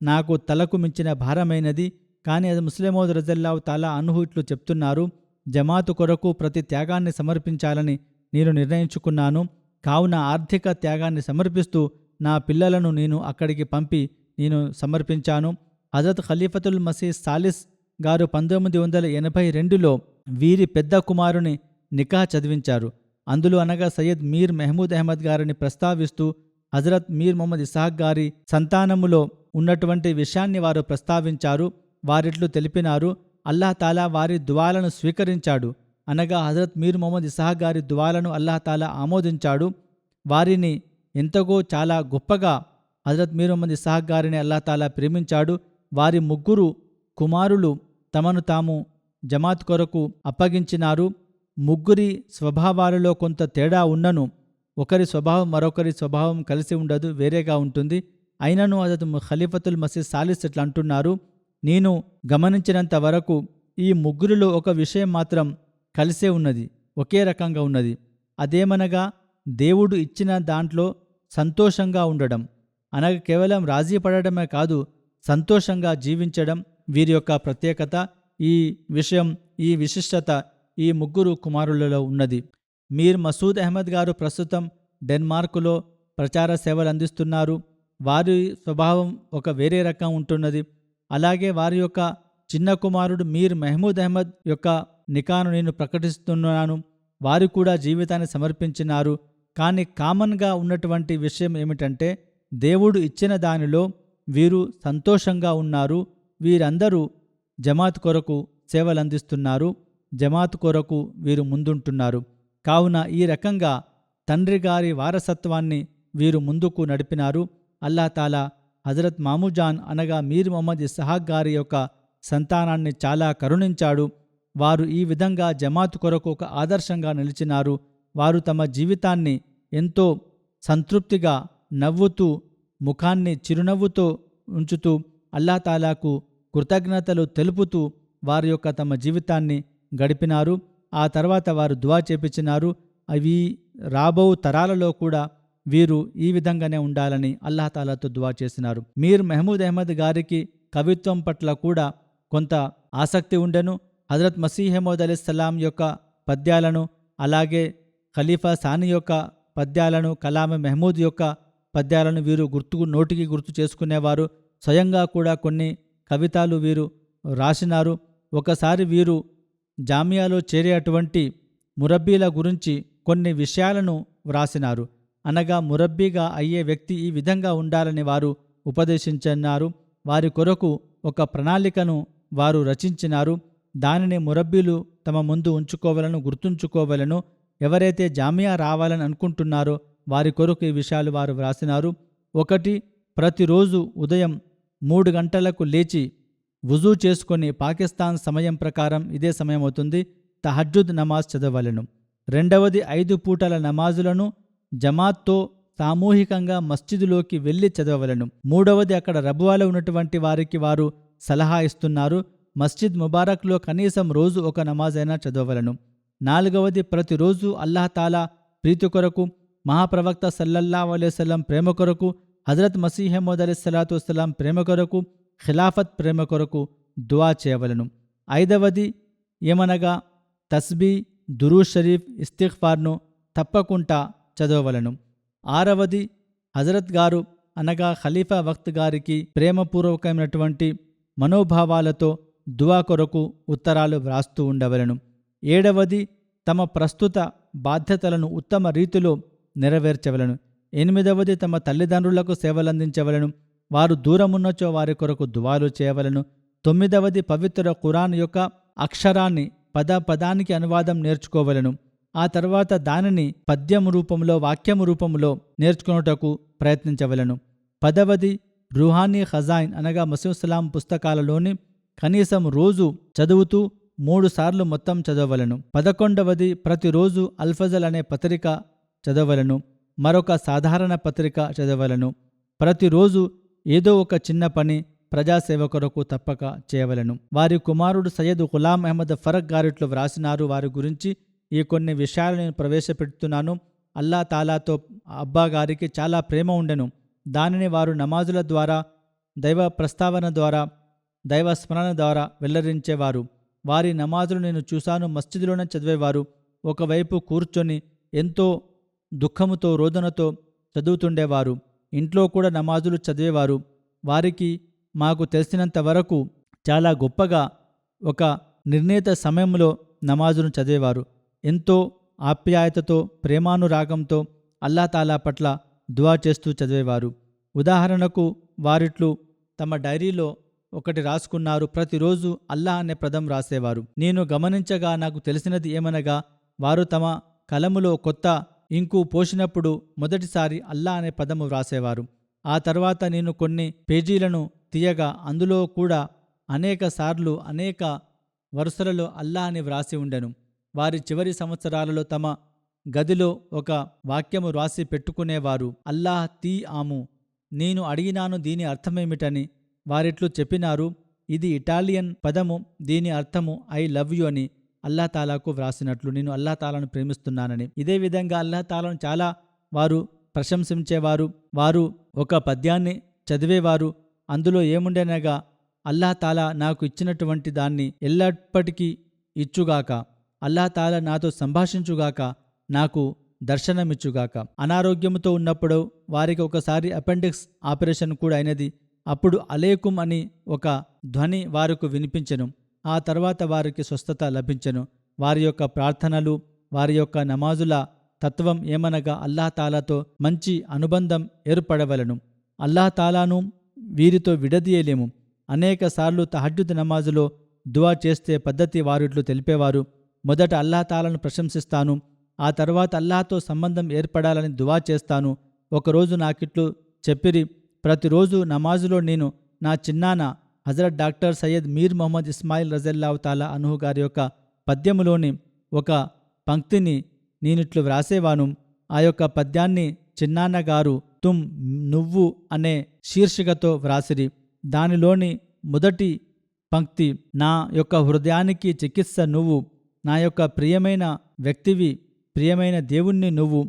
నాకు తలకు మించిన భారమైనది. కానీ అది ముస్లిమౌద్ రజల్లాహు తాలా అన్హు ఇట్లు చెప్తున్నారు, జమాతు కొరకు ప్రతి త్యాగాన్ని సమర్పించాలని నేను నిర్ణయించుకున్నాను. కావున ఆర్థిక త్యాగాన్ని సమర్పిస్తూ నా పిల్లలను నేను అక్కడికి పంపి నేను సమర్పించాను. హజరత్ ఖలీఫతుల్ మసీహ్ సాలిస్ గారు 1982లో వీరి పెద్ద కుమారుని నికాహ్ చదివించారు. అందులో అనగా సయ్యద్ మీర్ మెహమూద్ అహ్మద్ గారిని ప్రస్తావిస్తూ హజరత్ మీర్ మొహమ్మద్ ఇస్హాక్ గారి సంతానములో ఉన్నటువంటి విషయాన్ని వారు ప్రస్తావించారు. వారిట్లు తెలిపినారు, అల్లాహ్ తాలా వారి దువాలను స్వీకరించాడు. అనగా హజరత్ మీర్ మొహమ్మద్ ఇస్హాక్ గారి దువాలను అల్లాహ్ తాలా ఆమోదించాడు. వారిని ఎంతగో చాలా గొప్పగా హజరత్ మీర్ మొహమ్మద్ ఇస్హాక్ గారిని అల్లాహ్ తాలా ప్రేమించాడు. వారి ముగ్గురు కుమారులు తమను తాము జమాత్ కొరకు అప్పగించినారు. ముగ్గురి స్వభావాలలో కొంత తేడా ఉన్నను ఒకరి స్వభావం మరొకరి స్వభావం కలిసి ఉండదు, వేరేగా ఉంటుంది. అయినను హజరత్ ఖలీఫతుల్ మసీహ్ సాలిస్ ఇట్లా అంటున్నారు, నేను గమనించినంత వరకు ఈ ముగ్గురిలో ఒక విషయం మాత్రం కలిసే ఉన్నది, ఒకే రకంగా ఉన్నది. అదేమనగా దేవుడు ఇచ్చిన దాంట్లో సంతోషంగా ఉండడం, అనగా కేవలం రాజీ పడడమే కాదు, సంతోషంగా జీవించడం వీరి యొక్క ప్రత్యేకత. ఈ విషయం, ఈ విశిష్టత ఈ ముగ్గురు కుమారులలో ఉన్నది. మీర్ మసూద్ అహ్మద్ గారు ప్రస్తుతం డెన్మార్కులో ప్రచార సేవలు అందిస్తున్నారు. వారి స్వభావం ఒక వేరే రకం ఉంటున్నది. అలాగే వారి యొక్క చిన్న కుమారుడు మీర్ మెహమూద్ అహ్మద్ యొక్క నికాను నేను ప్రకటిస్తున్నాను. వారు కూడా జీవితాన్ని సమర్పించినారు. కానీ కామన్గా ఉన్నటువంటి విషయం ఏమిటంటే దేవుడు ఇచ్చిన దానిలో వీరు సంతోషంగా ఉన్నారు. వీరందరూ జమాత్ కొరకు సేవలందిస్తున్నారు. జమాత్ కొరకు వీరు ముందుంటున్నారు. కావున ఈ రకంగా తండ్రి గారి వారసత్వాన్ని వీరు ముందుకు నడిపినారు. అల్లాహ్ తాలా హజరత్ మామూజాన్ అనగా మీర్ మొహమ్మద్ ఇస్హాక్ గారి యొక్క సంతానాన్ని చాలా కరుణించాడు. వారు ఈ విధంగా జమాత్ కొరకు ఒక ఆదర్శంగా నిలిచినారు. వారు తమ జీవితాన్ని ఎంతో సంతృప్తిగా నవ్వుతూ, ముఖాన్ని చిరునవ్వుతో ఉంచుతూ, అల్లాహ్ తాలాకు కృతజ్ఞతలు తెలుపుతూ వారి యొక్క తమ జీవితాన్ని గడిపినారు. ఆ తర్వాత వారు దువా చేపించినారు, అవి రాబో తరాలలో కూడా వీరు ఈ విధంగానే ఉండాలని అల్లాహ్ తాలాతో దువా చేసినారు. మీర్ మెహమూద్ అహ్మద్ గారికి కవిత్వం పట్ల కూడా కొంత ఆసక్తి ఉండెను. హజరత్ మసీహ్ మౌద్ అలైహిస్సలాం యొక్క పద్యాలను, అలాగే ఖలీఫా సాని యొక్క పద్యాలను, కలామ మెహమూద్ యొక్క పద్యాలను వీరు నోటికి గుర్తు చేసుకునేవారు. స్వయంగా కూడా కొన్ని కవితలు వీరు రాసినారు. ఒకసారి వీరు జామియాలో చేరే అటువంటి మురబ్బీల గురించి కొన్ని విషయాలను వ్రాసినారు. అనగా మురబ్బీగా అయ్యే వ్యక్తి ఈ విధంగా ఉండాలని వారు ఉపదేశించన్నారు. వారి కొరకు ఒక ప్రణాళికను వారు రచించినారు. దానిని మురబ్బీలు తమ ముందు ఉంచుకోవాలను, గుర్తుంచుకోవాలను. ఎవరైతే జామియా రావాలని అనుకుంటున్నారో వారి కొరకు ఈ విషయాలు వారు వ్రాసినారు. 1, ప్రతిరోజు ఉదయం 3 గంటలకు లేచి వుజూ చేసుకొని పాకిస్తాన్ సమయం ప్రకారం ఇదే సమయం అవుతుంది తహజ్జుద్ నమాజ్ చదవలను. 2వది 5 పూటల నమాజులను జమాత్తో సామూహికంగా మస్జిదులోకి వెళ్లి చదవలను. 3వది అక్కడ రబువాలో ఉన్నటువంటి వారికి వారు సలహా ఇస్తున్నారు, మస్జిద్ ముబారక్లో కనీసం రోజు ఒక నమాజ్ అయినా చదవలను. 4వది ప్రతిరోజు అల్లాహ్ తాలా ప్రీతి కొరకు, మహాప్రవక్త సల్లల్లాహు అలైహి వసల్లం ప్రేమ కొరకు, హజరత్ మసీహ్ మౌద్ అలైహిస్సలాతు వస్సలాం ప్రేమ కొరకు, ఖిలాఫత్ ప్రేమ కొరకు దువా చేయవలను. 5వది ఏమనగా తస్బీ, దురూద్ షరీఫ్, ఇస్తిగ్ఫార్ను తప్పకుండా చదవవలను. 6వది హజరత్ గారు అనగా ఖలీఫా వక్త్ గారికి ప్రేమపూర్వకమైనటువంటి మనోభావాలతో దువా కొరకు ఉత్తరాలు వ్రాస్తూ ఉండవలను. 7వది తమ ప్రస్తుత బాధ్యతలను ఉత్తమ రీతిలో నెరవేర్చవలను. 8వది తమ తల్లిదండ్రులకు సేవలందించవలను. వారు దూరమున్నచో వారి కొరకు దువాలు చేయవలను. 9వది పవిత్ర ఖురాన్ యొక్క అక్షరాన్ని పదానికి అనువాదం నేర్చుకోవలను. ఆ తర్వాత దానిని పద్యం రూపంలో, వాక్యం రూపంలో నేర్చుకున్నటకు ప్రయత్నించవలను. 10వది రూహానీ ఖజాయిన్ అనగా మసీహ్ సలాం పుస్తకాలలోని కనీసం రోజు చదువుతూ 3 సార్లు మొత్తం చదవవలను. 11వది ప్రతిరోజు అల్ఫజల్ అనే పత్రిక చదవలను. మరొక సాధారణ పత్రిక చదవలను. ప్రతిరోజు ఏదో ఒక చిన్న పని ప్రజాసేవ కొరకు తప్పక చేయవలను. వారి కుమారుడు సయ్యద్ గులాం అహ్మద్ ఫరక్ గారిట్లో వ్రాసినారు. వారి గురించి ఈ కొన్ని విషయాలు నేను ప్రవేశపెడుతున్నాను. అల్లా తాలాతో అబ్బా గారికి చాలా ప్రేమ ఉండెను. దానిని వారు నమాజుల ద్వారా, దైవ ప్రస్తావన ద్వారా, దైవ స్మరణ ద్వారా వెల్లడించేవారు. వారి నమాజులు నేను చూశాను. మస్జిద్లోనే చదివేవారు. ఒకవైపు కూర్చొని ఎంతో దుఃఖముతో రోదనతో చదువుతుండేవారు. ఇంట్లో కూడా నమాజులు చదివేవారు. వారికి మాకు తెలిసినంత వరకు చాలా గొప్పగా ఒక నిర్ణీత సమయంలో నమాజును చదివేవారు. ఎంతో ఆప్యాయతతో, ప్రేమానురాగంతో అల్లా తాలా పట్ల దువా చేస్తూ చదివేవారు. ఉదాహరణకు వారిట్లు తమ డైరీలో ఒకటి రాసుకున్నారు. ప్రతిరోజు అల్లా అనే పదం రాసేవారు. నేను గమనించగా నాకు తెలిసినది ఏమనగా, వారు తమ కలములో కొత్త ఇంకు పోసినప్పుడు మొదటిసారి అల్లా అనే పదము వ్రాసేవారు. ఆ తర్వాత నేను కొన్ని పేజీలను తీయగా అందులో కూడా అనేక సార్లు అనేక వరుసలలో అల్లా అని వ్రాసి ఉండెను. వారి చివరి సంవత్సరాలలో తమ గదిలో ఒక వాక్యము వ్రాసి పెట్టుకునేవారు. అల్లాహ్ తీ ఆము. నేను అడిగినాను దీని అర్థమేమిటని. వారిట్లు చెప్పినారు, ఇది ఇటాలియన్ పదము, దీని అర్థము ఐ లవ్ యు అని అల్లా తాలాకు వ్రాసినట్లు, నేను అల్లా తాలాను ప్రేమిస్తున్నానని. ఇదే విధంగా అల్లా తాలాను చాలా వారు ప్రశంసించేవారు. వారు ఒక పద్యాన్ని చదివేవారు. అందులో ఏముండెనగా, అల్లా తాలా నాకు ఇచ్చినటువంటి దాన్ని ఎల్లప్పటికీ ఇచ్చుగాక, అల్లా తాలా నాతో సంభాషించుగాక, నాకు దర్శనమిచ్చుగాక. అనారోగ్యంతో ఉన్నప్పుడు వారికి ఒకసారి అపెండిక్స్ ఆపరేషన్ కూడా అయినది. అప్పుడు అలేకుం అని ఒక ధ్వని వారికి వినిపించెను. ఆ తర్వాత వారికి స్వస్థత లభించెను. వారి యొక్క ప్రార్థనలు, వారి యొక్క నమాజుల తత్వం ఏమనగా, అల్లాహ్ తాలాతో మంచి అనుబంధం ఏర్పడవలను. అల్లాహ్ తాలాను వీరితో విడదీయలేము. అనేక సార్లు తహజ్జుద్ నమాజులో దువా చేస్తే పద్ధతి వారిట్లు తెలిపేవారు. మొదట అల్లాహ్ తాలాను ప్రశంసిస్తాను, ఆ తర్వాత అల్లాహ్తో సంబంధం ఏర్పడాలని దువా చేస్తాను. ఒకరోజు నాకిట్లు చెప్పిరి, ప్రతిరోజు నమాజులో నేను నా చిన్నాన్న హజరత్ డాక్టర్ సయ్యద్ మీర్ మొహమ్మద్ ఇస్మాయిల్ రజల్లాహు తాలా అన్హు గారి యొక్క పద్యములోని ఒక పంక్తిని నేనిట్లు వ్రాసేవాను. ఆ యొక్క పద్యాన్ని చిన్నాన్నగారు తుమ్ నువ్వు అనే శీర్షికతో వ్రాసిరి. దానిలోని మొదటి పంక్తి, నా యొక్క హృదయానికి చికిత్స నువ్వు, నా యొక్క ప్రియమైన వ్యక్తివి, ప్రియమైన దేవుణ్ణి నువ్వు,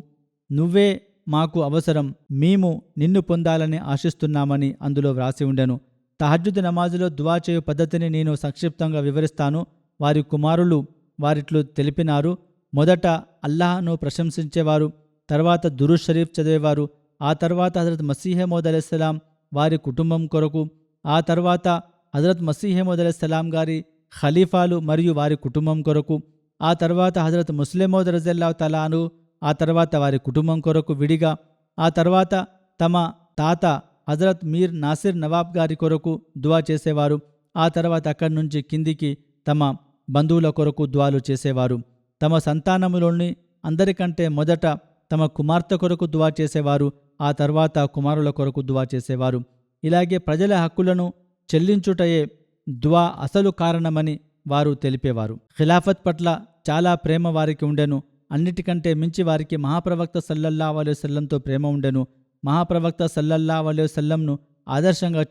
నువ్వే మాకు అవసరం, మేము నిన్ను పొందాలని ఆశిస్తున్నామని అందులో వ్రాసి ఉండెను. తహజ్జుద్ నమాజులో దువా చేయు పద్ధతిని నేను సంక్షిప్తంగా వివరిస్తాను. వారి కుమారులు వారిట్లు తెలిపినారు. మొదట అల్లాహ్ను ప్రశంసించేవారు, తర్వాత దురూద్ షరీఫ్ చదివేవారు, ఆ తర్వాత హజరత్ మసీహ్ మౌద్ అలైహిస్సలాం వారి కుటుంబం కొరకు, ఆ తర్వాత హజరత్ మసీహ్ మౌద్ అలైహిస్సలాం గారి ఖలీఫాలు మరియు వారి కుటుంబం కొరకు, ఆ తర్వాత హజరత్ ముస్లిం మౌద్ రజల్లాహు తఆలా అన్హు, ఆ తర్వాత వారి కుటుంబం కొరకు విడిగా, ఆ తర్వాత తమ తాత హజరత్ మీర్ నాసిర్ నవాబ్ గారి కొరకు దువా చేసేవారు. ఆ తర్వాత అక్కడి నుంచి కిందికి తమ బంధువుల కొరకు దువాలు చేసేవారు. తమ సంతానములోని అందరికంటే మొదట తమ కుమార్తె కొరకు దువా చేసేవారు. ఆ తర్వాత కుమారుల కొరకు దువా చేసేవారు. ఇలాగే ప్రజల హక్కులను చెల్లించుటయే దువా అసలు కారణమని వారు తెలిపేవారు. ఖిలాఫత్ పట్ల చాలా ప్రేమ వారికి ఉండెను. అన్నిటికంటే మించి వారికి మహాప్రవక్త సల్లల్లాహు అలైహి వసల్లంతో ప్రేమ ఉండెను. మహాప్రవక్త సల్లల్లాహు అలైహి వసల్లంను ఆదర్శంగా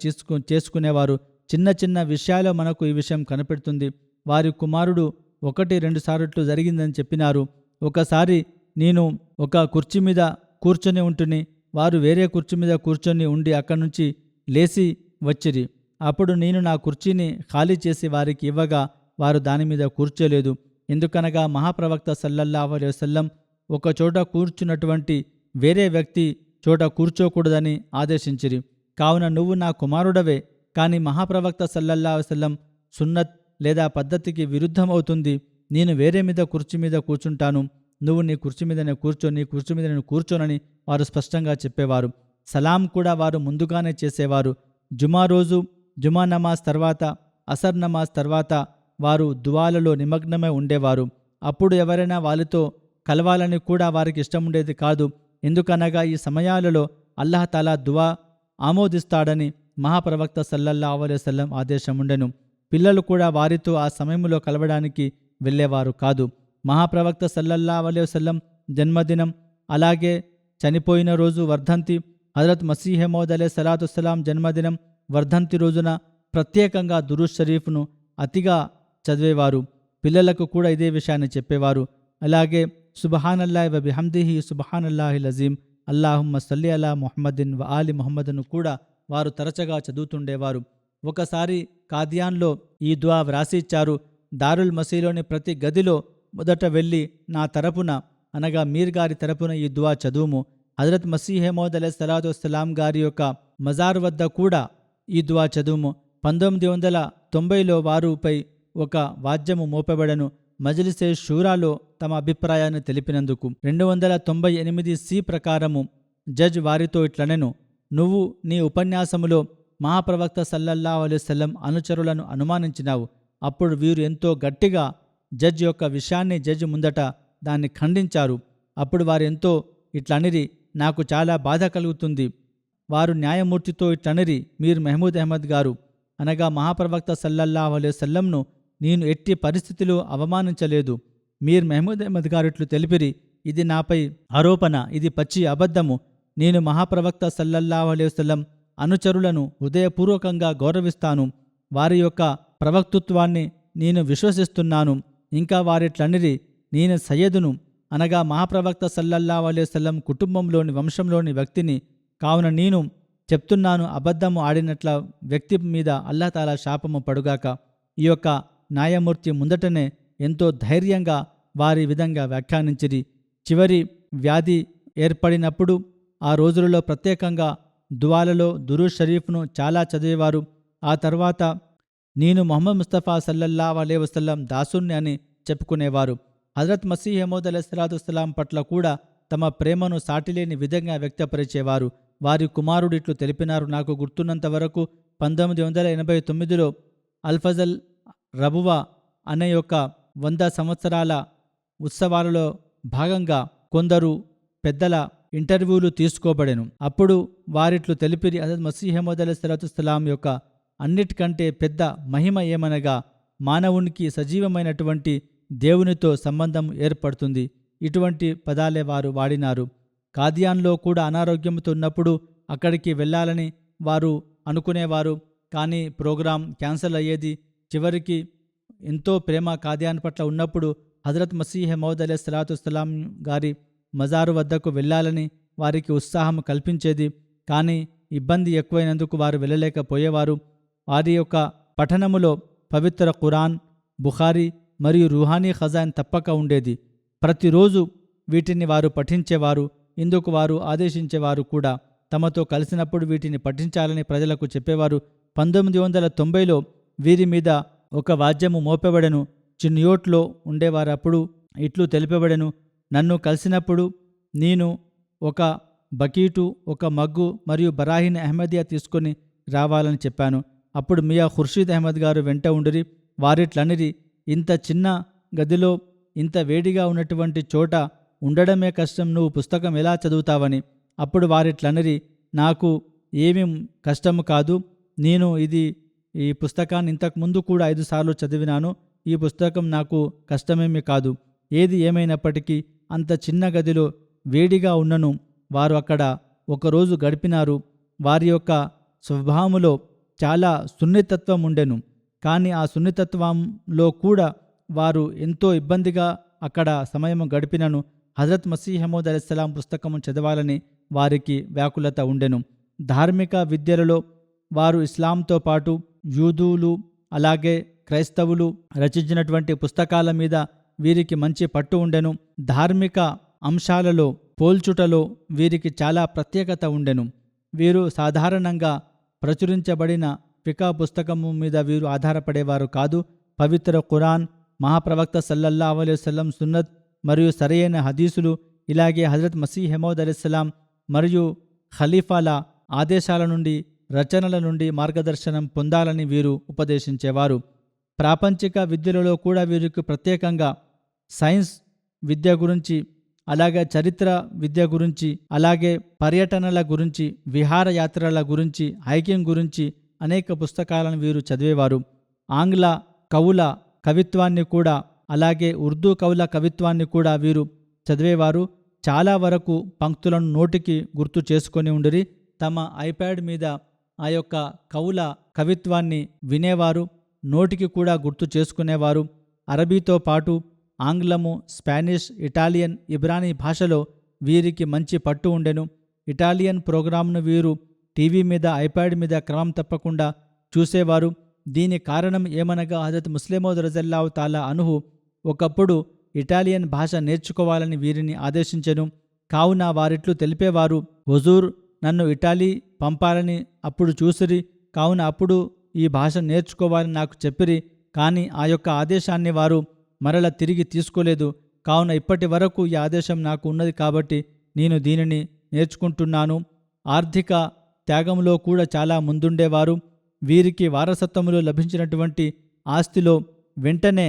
చేసుకునేవారు. చిన్న చిన్న విషయాల్లో మనకు ఈ విషయం కనపెడుతుంది. వారి కుమారుడు 1-2 సార్లు జరిగిందని చెప్పినారు. ఒకసారి నేను ఒక కుర్చీ మీద కూర్చొని ఉంటుని, వారు వేరే కుర్చీ మీద కూర్చొని ఉండి అక్కడి నుంచి లేచి వచ్చిరి. అప్పుడు నేను నా కుర్చీని ఖాళీ చేసి వారికి ఇవ్వగా వారు దాని మీద కూర్చోలేదు. ఎందుకనగా మహాప్రవక్త సల్లల్లాహు అలైహి వసల్లం ఒక చోట కూర్చున్నటువంటి వేరే వ్యక్తి చోట కూర్చోకూడదని ఆదేశించిరి. కావున నువ్వు నా కుమారుడవే, కానీ మహాప్రవక్త సల్లల్లాహు అలైహి వసల్లం సున్నత్ లేదా పద్ధతికి విరుద్ధం అవుతుంది. నేను వేరే మీద కుర్చీ మీద కూర్చుంటాను, నువ్వు నీ కుర్చీ మీదనే కూర్చో, నీ కుర్చీ మీద నేను కూర్చోనని వారు స్పష్టంగా చెప్పేవారు. సలాం కూడా వారు ముందుగానే చేసేవారు. జుమా రోజు జుమా నమాజ్ తర్వాత, అసర్ నమాజ్ తర్వాత వారు దువాలలో నిమగ్నమై ఉండేవారు. అప్పుడు ఎవరైనా వాళ్ళతో కలవాలని కూడా వారికి ఇష్టముండేది కాదు. ఎందుకనగా ఈ సమయాలలో అల్లాహ్ తాలా దువా ఆమోదిస్తాడని మహాప్రవక్త సల్లల్లాహు అలైహి వసల్లం ఆదేశముండెను. పిల్లలు కూడా వారితో ఆ సమయంలో కలవడానికి వెళ్ళేవారు కాదు. మహాప్రవక్త సల్లల్లాహు అలైహి వసల్లం జన్మదినం, అలాగే చనిపోయిన రోజు వర్ధంతి, హజరత్ మసీహ్ మౌద్ అలైహిస్సలాతుస్సలాం జన్మదినం వర్ధంతి రోజున ప్రత్యేకంగా దురూద్ షరీఫ్ను అతిగా చదివేవారు. పిల్లలకు కూడా ఇదే విషయాన్ని చెప్పేవారు. అలాగే సుబ్హానల్లాహి వ బిహమ్దిహి సుబ్హానల్లాహిల్ అజీం, అల్లాహుమ్మ సల్లి అలా ముహమ్మదిన్ వ ఆలి ముహమ్మద్ను కూడా వారు తరచుగా చదువుతుండేవారు. ఒకసారి కాదియాన్లో ఈ దుఆ వ్రాసి ఇచ్చారు. దారుల్ మసీలోని ప్రతి గదిలో మొదట వెళ్ళి నా తరపున, అనగా మీర్ గారి తరపున ఈ దుఆ చదువుము. హజరత్ మసీహ్ మౌద్ అలైహిస్సలాతువస్సలాం గారి యొక్క మజార్ వద్ద కూడా ఈ దుఆ చదువుము. 1990లో వారుపై ఒక వాద్యము మోపబడను. మజ్లిసే షూరాలో తమ అభిప్రాయాన్ని తెలిపినందుకు 298 ప్రకారము జడ్జ్ వారితో ఇట్లనెను, నువ్వు నీ ఉపన్యాసములో మహాప్రవక్త సల్లల్లాహు అలైహి వసల్లం అనుచరులను అనుమానించినావు. అప్పుడు వీరు ఎంతో గట్టిగా జడ్జ్ యొక్క విషయాన్ని జడ్జ్ ముందట దాన్ని ఖండించారు. అప్పుడు వారు ఎంతో ఇట్లనిరి, నాకు చాలా బాధ కలుగుతుంది. వారు న్యాయమూర్తితో ఇట్లనిరి, మీర్ మహమూద్ అహ్మద్ గారు, అనగా మహాప్రవక్త సల్లల్లాహు అలైహి వసల్లంను నేను ఎట్టి పరిస్థితిలో అవమానించలేదు. మీర్ మహమూద్ అహ్మద్ గారు ఇట్లు తెలిపిరి, ఇది నాపై ఆరోపణ, ఇది పచ్చి అబద్ధము. నేను మహాప్రవక్త సల్లల్లాహు అలైహి వసల్లం అనుచరులను హృదయపూర్వకంగా గౌరవిస్తాను. వారి యొక్క ప్రవక్తృత్వాన్ని నేను విశ్వసిస్తున్నాను. ఇంకా వారిట్లనిరి, నేను సయ్యదును, అనగా మహాప్రవక్త సల్లల్లాహు అలైహి వసల్లం కుటుంబంలోని వంశంలోని వ్యక్తిని. కావున నేను చెప్తున్నాను, అబద్ధము ఆడినట్ల వ్యక్తి మీద అల్లాహ్ శాపము పడుగాక. ఈ యొక్క న్యాయమూర్తి ముందటనే ఎంతో ధైర్యంగా వారి విధంగా వ్యాఖ్యానించిరి. చివరి వ్యాధి ఏర్పడినప్పుడు ఆ రోజులలో ప్రత్యేకంగా దువాలలో దురూద్ షరీఫ్ను చాలా చదివేవారు. ఆ తర్వాత నేను ముహమ్మద్ ముస్తఫా సల్లల్లాహు అలైహి వసల్లం దాసుని అని చెప్పుకునేవారు. హజరత్ మసీహ్ మౌద్ అలైహిస్సలాతువస్సలాం పట్ల కూడా తమ ప్రేమను సాటిలేని విధంగా వ్యక్తపరిచేవారు. వారి కుమారుడు ఇట్లు తెలిపినారు, నాకు గుర్తున్నంత వరకు 1989లో అల్ఫజల్ రబువా అనే యొక్క 100 సంవత్సరాల ఉత్సవాలలో భాగంగా కొందరు పెద్దల ఇంటర్వ్యూలు తీసుకోబడెను. అప్పుడు వారిట్లు తెలిపిరి, హజరత్ మసీహ్ మౌద్ అలైహిస్సలాతువస్సలాం యొక్క అన్నిటికంటే పెద్ద మహిమ ఏమనగా మానవునికి సజీవమైనటువంటి దేవునితో సంబంధం ఏర్పడుతుంది. ఇటువంటి పదాలే వారు వాడినారు. కాదియాన్లో కూడా అనారోగ్యంతో ఉన్నప్పుడు అక్కడికి వెళ్ళాలని వారు అనుకునేవారు. కానీ ప్రోగ్రాం క్యాన్సల్ అయ్యేది. చివరికి ఎంతో ప్రేమ కాదియాన్ పట్ల ఉన్నప్పుడు హజరత్ మసీహ్ మౌద్ అలైహిస్సలాతువస్సలాం గారి మజారు వద్దకు వెళ్ళాలని వారికి ఉత్సాహం కల్పించేది. కానీ ఇబ్బంది ఎక్కువైనందుకు వారు వెళ్ళలేకపోయేవారు. వారి యొక్క పఠనములో పవిత్ర ఖురాన్, బుఖారీ మరియు రూహానీ ఖజాన్ తప్పక ఉండేది. ప్రతిరోజు వీటిని వారు పఠించేవారు. ఇందుకు వారు ఆదేశించేవారు కూడా. తమతో కలిసినప్పుడు వీటిని పఠించాలని ప్రజలకు చెప్పేవారు. 1990లో వీరి మీద ఒక వాద్యము మోపబడెను. చిన్యోట్లో ఉండేవారప్పుడు ఇట్లు తెలిపబడెను, నన్ను కలిసినప్పుడు నేను ఒక బకీటు, ఒక మగ్గు మరియు బరాహిన్ అహ్మదియా తీసుకొని రావాలని చెప్పాను. అప్పుడు మియా ఖుర్షీద్ అహ్మద్ గారు వెంట ఉండిరి. వారిట్లనిరి, ఇంత చిన్న గదిలో ఇంత వేడిగా ఉన్నటువంటి చోట ఉండడమే కష్టం, నువ్వు పుస్తకం ఎలా చదువుతావని. అప్పుడు వారిట్లనిరి, నాకు ఏమీ కష్టము కాదు, నేను ఈ పుస్తకాన్ని ఇంతకుముందు కూడా 5 సార్లు చదివినాను. ఈ పుస్తకం నాకు కష్టమేమీ కాదు. ఏది ఏమైనప్పటికీ అంత చిన్న గదిలో వేడిగా ఉన్నను. వారు అక్కడ ఒకరోజు గడిపినారు. వారి యొక్క స్వభావములో చాలా సున్నితత్వం ఉండెను. కానీ ఆ సున్నితత్వంలో కూడా వారు ఎంతో ఇబ్బందిగా అక్కడ సమయం గడిపినను. హజరత్ మసీహ్ మౌద్ అలైహిస్సలాం పుస్తకము చదవాలని వారికి వ్యాకులత ఉండెను. ధార్మిక విద్యలలో వారు ఇస్లాంతో పాటు యూదులు అలాగే క్రైస్తవులు రచించినటువంటి పుస్తకాల మీద వీరికి మంచి పట్టు ఉండెను. ధార్మిక అంశాలలో పోల్చుటలో వీరికి చాలా ప్రత్యేకత ఉండెను. వీరు సాధారణంగా ప్రచురించబడిన ఫికా పుస్తకము మీద వీరు ఆధారపడేవారు కాదు. పవిత్ర ఖురాన్, మహాప్రవక్త సల్లల్లాహు అలైహి వసల్లం సున్నత్ మరియు సరైన హదీసులు, ఇలాగే హజరత్ మసీహ్ మౌద్ అలైహిస్సలాం మరియు ఖలీఫాల ఆదేశాల నుండి, రచనల నుండి మార్గదర్శనం పొందాలని వీరు ఉపదేశించేవారు. ప్రాపంచిక విద్యలలో కూడా వీరికి ప్రత్యేకంగా సైన్స్ విద్య గురించి, అలాగే చరిత్ర విద్య గురించి, అలాగే పర్యటనల గురించి, విహారయాత్రల గురించి, హైకింగ్ గురించి అనేక పుస్తకాలను వీరు చదివేవారు. ఆంగ్ల కవుల కవిత్వాన్ని కూడా, అలాగే ఉర్దూ కవుల కవిత్వాన్ని కూడా వీరు చదివేవారు. చాలా వరకు పంక్తులను నోటికి గుర్తు చేసుకొని ఉండిరి. తమ ఐప్యాడ్ మీద ఆ యొక్క కవుల కవిత్వాన్ని వినేవారు, నోటికి కూడా గుర్తు చేసుకునేవారు. అరబీతో పాటు ఆంగ్లము, స్పానిష్, ఇటాలియన్, ఇబ్రానీ భాషలో వీరికి మంచి పట్టు ఉండెను. ఇటాలియన్ ప్రోగ్రాంను వీరు టీవీ మీద, ఐప్యాడ్ మీద క్రమం తప్పకుండా చూసేవారు. దీని కారణం ఏమనగా హజరత్ ముస్లిమౌద్ రజల్లాహు తాలా అన్హు ఒకప్పుడు ఇటాలియన్ భాష నేర్చుకోవాలని వీరిని ఆదేశించెను. కావున వారిట్లు తెలిపేవారు, హుజూర్ నన్ను ఇటాలీ పంపాలని అప్పుడు చూసిరి, కావున అప్పుడు ఈ భాష నేర్చుకోవాలని నాకు చెప్పిరి. కానీ ఆ యొక్క ఆదేశాన్ని వారు మరల తిరిగి తీసుకోలేదు. కావున ఇప్పటి వరకు ఈ ఆదేశం నాకు ఉన్నది కాబట్టి నేను దీనిని నేర్చుకుంటున్నాను. ఆర్థిక త్యాగంలో కూడా చాలా ముందుండేవారు. వీరికి వారసత్వంలో లభించినటువంటి ఆస్తిలో వెంటనే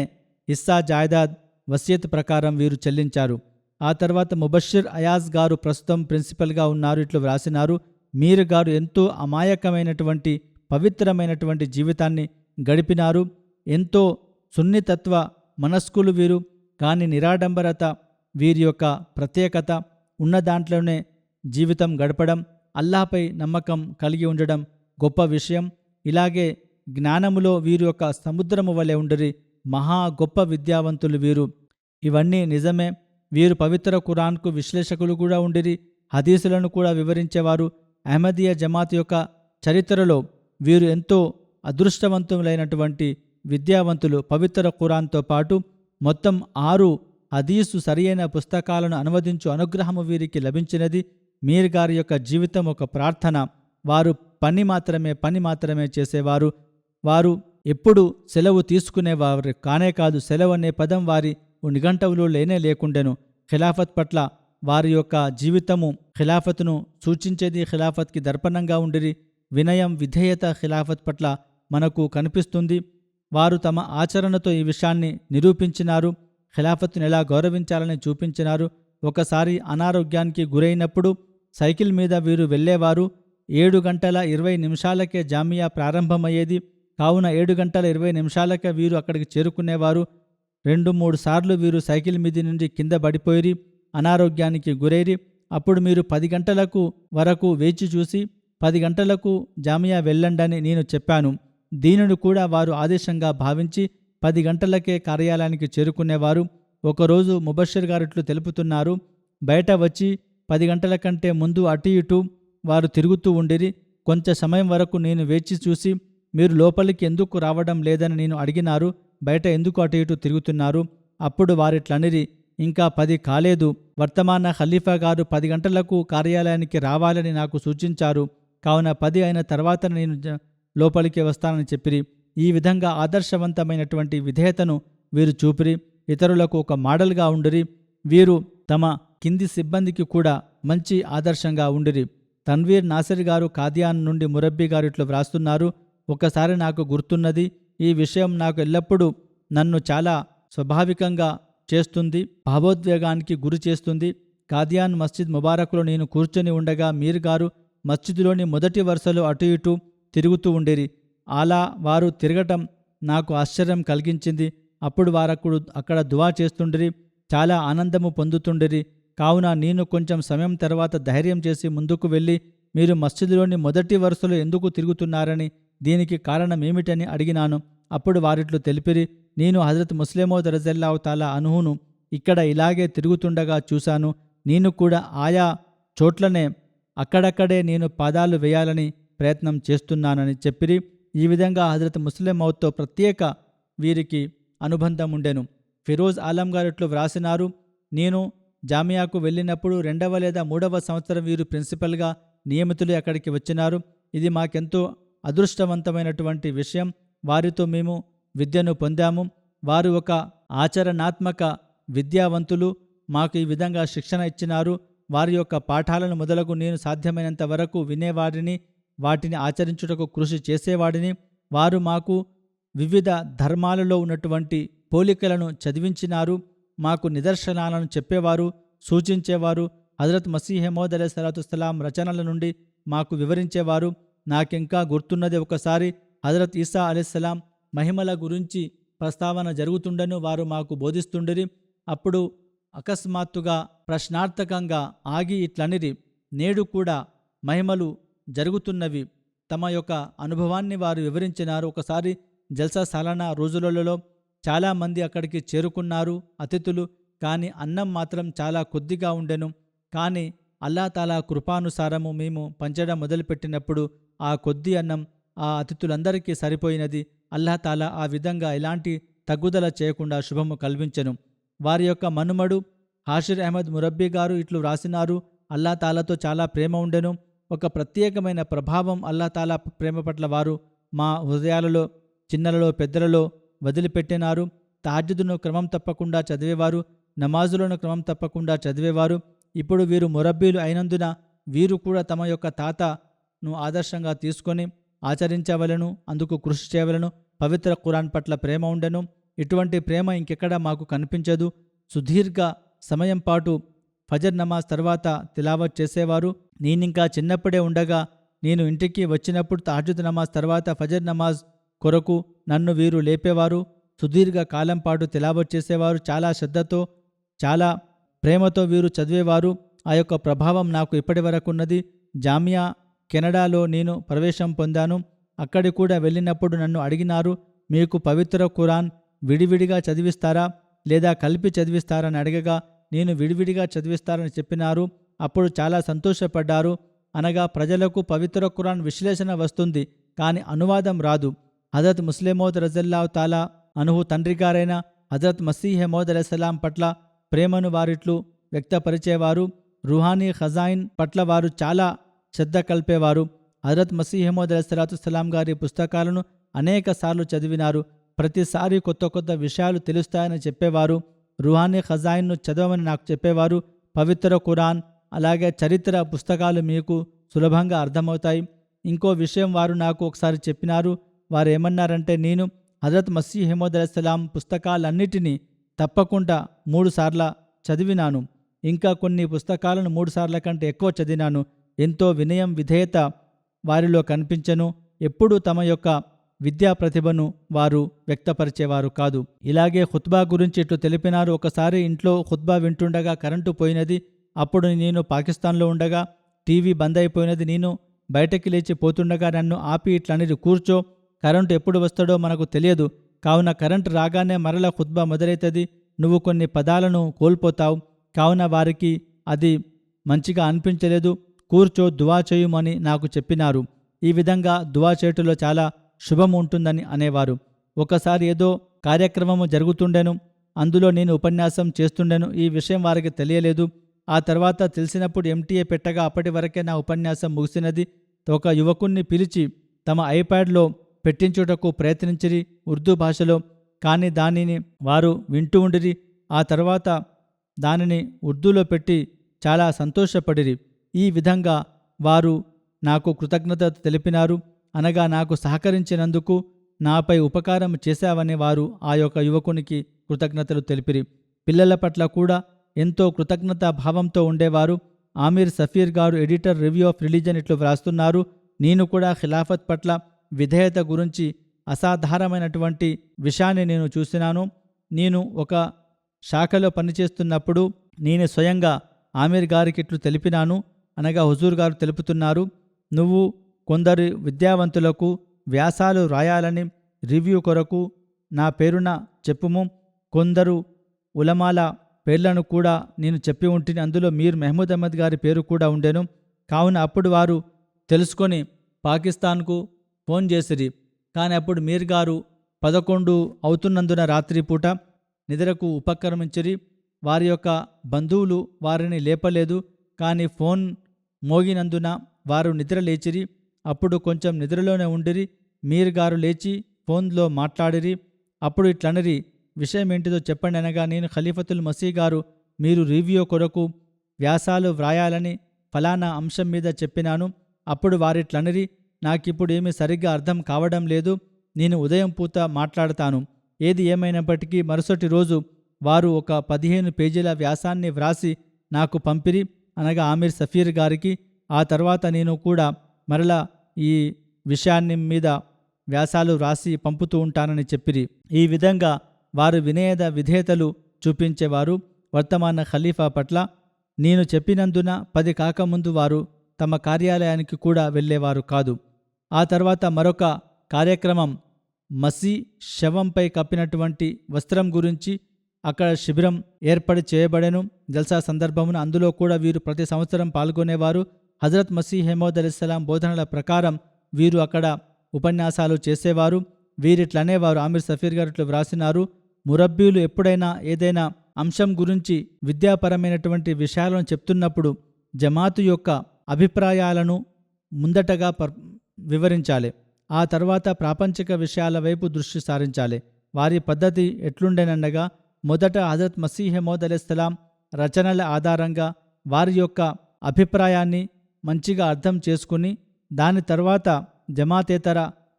హిస్సా జాయదాద్ వసియత్ ప్రకారం వీరు చెల్లించారు. ఆ తర్వాత ముబషిర్ అయాజ్ గారు ప్రస్తుతం ప్రిన్సిపల్గా ఉన్నారు. ఇట్లు వ్రాసినారు, మీర్ గారు ఎంతో అమాయకమైనటువంటి పవిత్రమైనటువంటి జీవితాన్ని గడిపినారు. ఎంతో సున్నితత్వ మనస్కులు వీరు. కానీ నిరాడంబరత వీరి యొక్క ప్రత్యేకత. ఉన్న దాంట్లోనే జీవితం గడపడం, అల్లాహపై నమ్మకం కలిగి ఉండడం గొప్ప విషయం. ఇలాగే జ్ఞానములో వీరి యొక్క సముద్రము వలె ఉండరి. మహా గొప్ప విద్యావంతులు వీరు. ఇవన్నీ నిజమే. వీరు పవిత్ర ఖురాన్కు విశ్లేషకులు కూడా ఉండిరి. హదీసులను కూడా వివరించేవారు. అహ్మదీయ జమాత్ యొక్క చరిత్రలో వీరు ఎంతో అదృష్టవంతులైనటువంటి విద్యావంతులు. పవిత్ర ఖురాన్తో పాటు మొత్తం 6 హదీసు సరియైన పుస్తకాలను అనువదించు అనుగ్రహము వీరికి లభించినది. మీర్ గారి యొక్క జీవితం ఒక ప్రార్థన. వారు పని మాత్రమే చేసేవారు. వారు ఎప్పుడు సెలవు తీసుకునేవారు కానే కాదు. సెలవు అనే పదం వారి నిఘంటువులో లేకుండెను. ఖిలాఫత్ పట్ల వారి యొక్క జీవితము ఖిలాఫత్ను సూచించేది. ఖిలాఫత్కి దర్పణంగా ఉండిరి. వినయం, విధేయత ఖిలాఫత్ పట్ల మనకు కనిపిస్తుంది. వారు తమ ఆచరణతో ఈ విషయాన్ని నిరూపించినారు. ఖిలాఫత్ను ఎలా గౌరవించాలని చూపించినారు. ఒకసారి అనారోగ్యానికి గురైనప్పుడు సైకిల్ మీద వీరు వెళ్ళేవారు. 7:20 జామియా ప్రారంభమయ్యేది. కావున 7:20 వీరు అక్కడికి చేరుకునేవారు. 2-3 సార్లు వీరు సైకిల్ మీది నుండి కింద పడిపోయిరి, అనారోగ్యానికి గురైరి. అప్పుడు మీరు 10 గంటలకు వరకు వేచి చూసి 10 గంటలకు జామియా వెళ్ళండని నేను చెప్పాను. దీనిని కూడా వారు ఆదేశంగా భావించి 10 గంటలకే కార్యాలయానికి చేరుకునేవారు. ఒకరోజు ముబషిర్ గారిట్లు తెలుపుతున్నారు, బయట వచ్చి 10 గంటల కంటే ముందు అటు ఇటు వారు తిరుగుతూ ఉండిరి. కొంచెం సమయం వరకు నేను వేచి చూసి, మీరు లోపలికి ఎందుకు రావడం లేదని నేను అడిగినారు. బయట ఎందుకు అటు ఇటు తిరుగుతున్నారు? అప్పుడు వారిట్లనిరి, ఇంకా 10 కాలేదు. వర్తమాన ఖలీఫా గారు 10 గంటలకు కార్యాలయానికి రావాలని నాకు సూచించారు. కావున 10 అయిన తర్వాత నేను లోపలికి వస్తానని చెప్పిరి. ఈ విధంగా ఆదర్శవంతమైనటువంటి విధేయతను వీరు చూపిరి. ఇతరులకు ఒక మోడల్గా ఉండిరి. వీరు తమ కింది సిబ్బందికి కూడా మంచి ఆదర్శంగా ఉండిరి. తన్వీర్ నాసిర్ గారు ఖాదియాన్ నుండి మురబ్బీ గారు ఇట్లు వ్రాస్తున్నారు, ఒకసారి నాకు గుర్తున్నది. ఈ విషయం నాకు ఎల్లప్పుడూ నన్ను చాలా స్వాభావికంగా చేస్తుంది, భావోద్వేగానికి గురి చేస్తుంది. ఖాదియాన్ మస్జిద్ ముబారక్లో నేను కూర్చొని ఉండగా మీర్ గారు మస్జిద్లోని మొదటి వరుసలో అటు ఇటు తిరుగుతూ ఉండిరి. అలా వారు తిరగటం నాకు ఆశ్చర్యం కలిగించింది. అప్పుడు వారప్పుడు అక్కడ దువా చేస్తుండిరి, చాలా ఆనందము పొందుతుండిరి. కావున నేను కొంచెం సమయం తర్వాత ధైర్యం చేసి ముందుకు వెళ్ళి, మీరు మస్జిద్లోని మొదటి వరుసలో ఎందుకు తిరుగుతున్నారని, దీనికి కారణమేమిటని అడిగినాను. అప్పుడు వారిట్లు తెలిపిరి, నేను హజరత్ ముస్లిమౌద్ రజల్లాహు తాలా అన్హును ఇక్కడ ఇలాగే తిరుగుతుండగా చూశాను. నేను కూడా ఆయా చోట్లనే అక్కడక్కడే నేను పాదాలు వేయాలని ప్రయత్నం చేస్తున్నానని చెప్పిరి. ఈ విధంగా హజరత్ ముస్లిమౌద్తో ప్రత్యేక వీరికి అనుబంధం ఉండెను. ఫిరోజ్ ఆలం గారిట్లు వ్రాసినారు, నేను జామియాకు వెళ్ళినప్పుడు 2వ లేదా 3వ సంవత్సరం వీరు ప్రిన్సిపల్గా నియమితులు అక్కడికి వచ్చినారు. ఇది మాకెంతో అదృష్టవంతమైనటువంటి విషయం. వారితో మేము విద్యను పొందాము. వారు ఒక ఆచరణాత్మక విద్యావంతులు. మాకు ఈ విధంగా శిక్షణ ఇచ్చినారు. వారి యొక్క పాఠాలను మొదలగు నేను సాధ్యమైనంత వరకు వినేవాడిని, వాటిని ఆచరించుటకు కృషి చేసేవాడిని. వారు మాకు వివిధ ధర్మాలలో ఉన్నటువంటి పోలికలను చదివించినారు. మాకు నిదర్శనాలను చెప్పేవారు, సూచించేవారు. హజరత్ మసీహ్ మౌద్ అలైహిస్సలాతుస్సలాం రచనల నుండి మాకు వివరించేవారు. నాకింకా గుర్తున్నది, ఒకసారి హజరత్ ఈసా అలైహిస్సలాం మహిమల గురించి ప్రస్తావన జరుగుతుండను వారు మాకు బోధిస్తుండిరి. అప్పుడు అకస్మాత్తుగా ప్రశ్నార్థకంగా ఆగి ఇట్లనిరి, నేడు కూడా మహిమలు జరుగుతున్నవి. తమ యొక్క అనుభవాన్ని వారు వివరించినారు. ఒకసారి జల్సా సాలానా రోజులలో చాలామంది అక్కడికి చేరుకున్నారు అతిథులు. కానీ అన్నం మాత్రం చాలా కొద్దిగా ఉండెను. కానీ అల్లా తాలా కృపానుసారము మేము పంచడం మొదలుపెట్టినప్పుడు ఆ కొద్ది అన్నం ఆ అతిథులందరికీ సరిపోయినది. అల్లా తాలా ఆ విధంగా ఎలాంటి తగ్గుదల చేయకుండా శుభము కల్పించెను. వారి యొక్క మనుమడు హాషిర్ అహ్మద్ మురబ్బీ గారు ఇట్లు వ్రాసినారు, అల్లా తాలాతో చాలా ప్రేమ ఉండెను. ఒక ప్రత్యేకమైన ప్రభావం అల్లా తాలా ప్రేమ పట్ల వారు మా హృదయాలలో చిన్నలలో పెద్దలలో వదిలిపెట్టినారు. తహజ్జుదును క్రమం తప్పకుండా చదివేవారు, నమాజులను క్రమం తప్పకుండా చదివేవారు. ఇప్పుడు వీరు మురబ్బీలు అయినందున వీరు కూడా తమ యొక్క తాతను ఆదర్శంగా తీసుకొని ఆచరించవలను, అందుకు కృషి చేయవలను. పవిత్ర ఖురాన్ పట్ల ప్రేమ ఉండెను. ఇటువంటి ప్రేమ ఇంకెక్కడా మాకు కనిపించదు. సుదీర్ఘ సమయం పాటు ఫజర్ నమాజ్ తర్వాత తిలావత్ చేసేవారు. నేనింకా చిన్నప్పుడే ఉండగా నేను ఇంటికి వచ్చినప్పుడు తహజ్జుద్ నమాజ్ తర్వాత ఫజర్ నమాజ్ కొరకు నన్ను వీరు లేపేవారు. సుదీర్ఘ కాలం పాటు తిలావత్ చేసేవారు. చాలా శ్రద్ధతో చాలా ప్రేమతో వీరు చదివేవారు. ఆ యొక్క ప్రభావం నాకు ఇప్పటి వరకు ఉన్నది. జామియా కెనడాలో నేను ప్రవేశం పొందాను. అక్కడి కూడా వెళ్ళినప్పుడు నన్ను అడిగినారు, మీకు పవిత్ర ఖురాన్ విడివిడిగా చదివిస్తారా లేదా కలిపి చదివిస్తారని అడగగా నేను విడివిడిగా చదివిస్తారని చెప్పినారు. అప్పుడు చాలా సంతోషపడ్డారు. అనగా ప్రజలకు పవిత్ర ఖురాన్ విశ్లేషణ వస్తుంది, కానీ అనువాదం రాదు. హజరత్ ముస్లిమౌద్ రజల్లాహు తాలా అనుహు తండ్రిగారైన హజరత్ మసీహ్ మౌద్ అలైహిస్సలాం పట్ల ప్రేమను వారిట్లు వ్యక్తపరిచేవారు. రుహానీ ఖజాయిన్ పట్ల వారు చాలా శ్రద్ధ కల్పేవారు. హజరత్ మసీహ్ మౌద్ అలైహిస్సలాం గారి పుస్తకాలను అనేక సార్లు చదివినారు. ప్రతిసారి కొత్త కొత్త విషయాలు తెలుస్తాయని చెప్పేవారు. రుహానీ ఖజాయిన్ను చదవమని నాకు చెప్పేవారు. పవిత్ర ఖురాన్ అలాగే చరిత్ర పుస్తకాలు మీకు సులభంగా అర్థమవుతాయి. ఇంకో విషయం వారు నాకు ఒకసారి చెప్పినారు. వారు ఏమన్నారంటే, నేను హజరత్ మసీహ్ మౌద్ అలైహిస్సలాం పుస్తకాలన్నిటినీ తప్పకుండా 3 సార్లు చదివినాను. ఇంకా కొన్ని పుస్తకాలను 3 సార్ల కంటే ఎక్కువ చదివినాను. ఎంతో వినయం విధేయత వారిలో కనిపించెను. ఎప్పుడూ తమ యొక్క విద్యా ప్రతిభను వారు వ్యక్తపరిచేవారు కాదు. ఇలాగే ఖుత్బా గురించి ఇట్లు తెలిపినారు. ఒకసారి ఇంట్లో ఖుత్బా వింటుండగా కరెంటు పోయినది. అప్పుడు నేను పాకిస్తాన్లో ఉండగా టీవీ బంద్ అయిపోయినది. నేను బయటకి లేచి పోతుండగా నన్ను ఆపి ఇట్లనిది, కూర్చో, కరెంటు ఎప్పుడు వస్తాడో మనకు తెలియదు, కావున కరెంటు రాగానే మరల ఖుత్బా మొదలవుతుంది, నువ్వు కొన్ని పదాలను కోల్పోతావు, కావున వారికి అది మంచిగా అనిపించలేదు, కూర్చో, దువా చేయుమని నాకు చెప్పినారు. ఈ విధంగా దువా చేయుటలో చాలా శుభం ఉంటుందని అనేవారు. ఒకసారి ఏదో కార్యక్రమము జరుగుతుండెను, అందులో నేను ఉపన్యాసం చేస్తుండెను. ఈ విషయం వారికి తెలియలేదు. ఆ తర్వాత తెలిసినప్పుడు ఎంటీఏ పెట్టగా అప్పటి వరకే నా ఉపన్యాసం ముగిసినది. ఒక యువకుణ్ణి పిలిచి తమ ఐప్యాడ్లో పెట్టించుటకు ప్రయత్నించిరి ఉర్దూ భాషలో. కానీ దానిని వారు వింటూ ఉండిరి. ఆ తర్వాత దానిని ఉర్దూలో పెట్టి చాలా సంతోషపడిరి. ఈ విధంగా వారు నాకు కృతజ్ఞత తెలిపినారు. అనగా నాకు సహకరించినందుకు, నాపై ఉపకారం చేశావని వారు ఆ యొక్క యువకునికి కృతజ్ఞతలు తెలిపిరి. పిల్లల పట్ల కూడా ఎంతో కృతజ్ఞతా భావంతో ఉండేవారు. ఆమీర్ సఫీర్ గారు ఎడిటర్ రివ్యూ ఆఫ్ రిలీజన్ ఇట్లు వ్రాస్తున్నారు, నేను కూడా ఖిలాఫత్ పట్ల విధేయత గురించి అసాధారణమైనటువంటి విషయాన్ని నేను చూసినాను. నేను ఒక శాఖలో పనిచేస్తున్నప్పుడు నేను స్వయంగా ఆమీర్ గారికి ఇట్లు తెలిపినాను. అనగా హుజూర్ గారు తెలుపుతున్నారు, నువ్వు కొందరు విద్యావంతులకు వ్యాసాలు రాయాలని రివ్యూ కొరకు నా పేరున చెప్పుము. కొందరు ఉలమాల పేర్లను కూడా నేను చెప్పి ఉంటిని. అందులో మీర్ మహమూద్ అహ్మద్ గారి పేరు కూడా ఉండెను. కావున అప్పుడు వారు తెలుసుకొని పాకిస్తాన్కు ఫోన్ చేసిరి. కానీ అప్పుడు మీర్ గారు 11 అవుతున్నందున రాత్రిపూట నిద్రకు ఉపక్రమించిరి. వారి యొక్క బంధువులు వారిని లేపలేదు. కానీ ఫోన్ మోగినందున వారు నిద్ర లేచిరి. అప్పుడు కొంచెం నిద్రలోనే ఉండిరి. మీర్ గారు లేచి ఫోన్లో మాట్లాడిరి. అప్పుడు ఇట్లనరి, విషయం ఏంటిదో చెప్పండి అనగా, నేను ఖలీఫతుల్ మసీ గారు మీరు రివ్యూ కొరకు వ్యాసాలు వ్రాయాలని ఫలానా అంశం మీద చెప్పినాను. అప్పుడు వారిట్లనరి, నాకిప్పుడు ఏమీ సరిగ్గా అర్థం కావడం లేదు, నేను ఉదయం పూట మాట్లాడతాను. ఏది ఏమైనప్పటికీ మరుసటి రోజు వారు ఒక 15 పేజీల వ్యాసాన్ని వ్రాసి నాకు పంపిరి, అనగా ఆమీర్ సఫీర్ గారికి. ఆ తర్వాత నేను కూడా మరలా ఈ విషయాన్ని మీద వ్యాసాలు వ్రాసి పంపుతూ ఉంటానని చెప్పిరి. ఈ విధంగా వారు విధేయతలు చూపించేవారు. వర్తమాన ఖలీఫా పట్ల నేను చెప్పినందున 10 కాకముందు వారు తమ కార్యాలయానికి కూడా వెళ్ళేవారు కాదు. ఆ తర్వాత మరొక కార్యక్రమం మసీ శవంపై కప్పినటువంటి వస్త్రం గురించి అక్కడ శిబిరం ఏర్పాటు చేయబడెను. జల్సా సందర్భమున అందులో కూడా వీరు ప్రతి సంవత్సరం పాల్గొనేవారు. హజరత్ మసీహ్ మౌద్ అలైహిస్సలాం బోధనల ప్రకారం వీరు అక్కడ ఉపన్యాసాలు చేసేవారు. వీరిట్లనేవారు, ఆమిర్ సఫీర్ గారు ఇట్లా వ్రాసినారు, మురబ్బీలు ఎప్పుడైనా ఏదైనా అంశం గురించి విద్యాపరమైనటువంటి విషయాలను చెప్తున్నప్పుడు జమాతు యొక్క అభిప్రాయాలను ముందటగా వివరించాలి. ఆ తర్వాత ప్రాపంచిక విషయాల వైపు దృష్టి సారించాలి. వారి పద్ధతి ఎట్లుండేననగా, మొదట హజరత్ మసీహ్ మౌద్ అలైహిస్సలాం రచనల ఆధారంగా వారి యొక్క అభిప్రాయాన్ని మంచిగా అర్థం చేసుకుని దాని తర్వాత జమాతేతర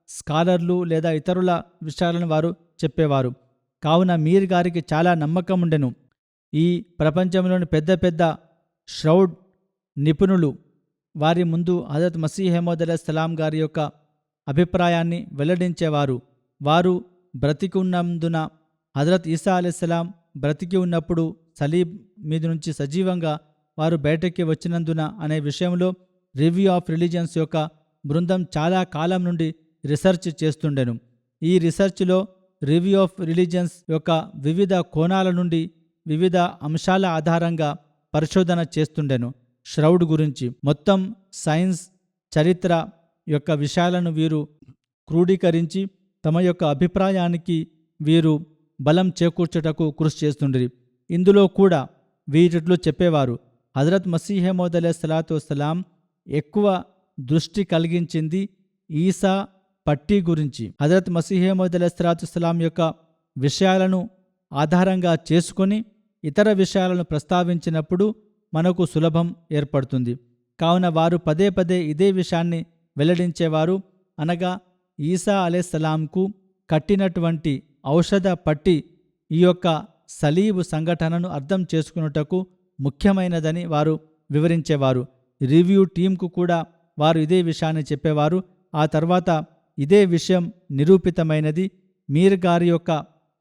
స్కాలర్లు లేదా ఇతరుల విషయాలను వారు చెప్పేవారు. కావున మీర్ గారికి చాలా నమ్మకం ఉండెను. ఈ ప్రపంచంలోని పెద్ద పెద్ద శ్రౌడ్ నిపుణులు వారి ముందు హజరత్ మసీహ్ మౌద్ అలైహిస్సలాం గారి యొక్క అభిప్రాయాన్ని వెల్లడించేవారు. వారు బ్రతికి ఉన్నందున హజరత్ ఈసా అలైహిస్సలాం బ్రతికి ఉన్నప్పుడు సలీబ్ మీద నుంచి సజీవంగా వారు బయటకి వచ్చినందున అనే విషయంలో రివ్యూ ఆఫ్ రిలీజియన్స్ యొక్క బృందం చాలా కాలం నుండి రీసెర్చ్ చేస్తుండెను. ఈ రీసెర్చ్లో రివ్యూ ఆఫ్ రిలీజియన్స్ యొక్క వివిధ కోణాల నుండి వివిధ అంశాల ఆధారంగా పరిశోధన చేస్తుండెను. శ్రౌడ్ గురించి మొత్తం సైన్స్ చరిత్ర యొక్క విషయాలను వీరు క్రోడీకరించి తమ యొక్క అభిప్రాయానికి వీరు బలం చేకూర్చుటకు కృషి చేస్తుండ్రి. ఇందులో కూడా వీటిలో చెప్పేవారు, హజరత్ మసీహ్ మౌద్ అలైహిస్సలాతు వస్సలాం ఎక్కువ దృష్టి కలిగించింది ఈసా పట్టి గురించి. హజరత్ మసీహ్ మౌద్ అలైహిస్సలాతు వస్సలాం యొక్క విషయాలను ఆధారంగా చేసుకొని ఇతర విషయాలను ప్రస్తావించినప్పుడు మనకు సులభం ఏర్పడుతుంది. కావున వారు పదే పదే ఇదే విషయాన్ని వెల్లడించేవారు. అనగా ఈసా అలైహిస్సలాంకు కట్టినటువంటి ఔషధ పట్టి ఈ యొక్క సలీబు సంఘటనను అర్థం చేసుకున్నటకు ముఖ్యమైనదని వారు వివరించేవారు. రివ్యూ టీంకు కూడా వారు ఇదే విషయాన్ని చెప్పేవారు. ఆ తర్వాత ఇదే విషయం నిరూపితమైనది. మీర్ గారి యొక్క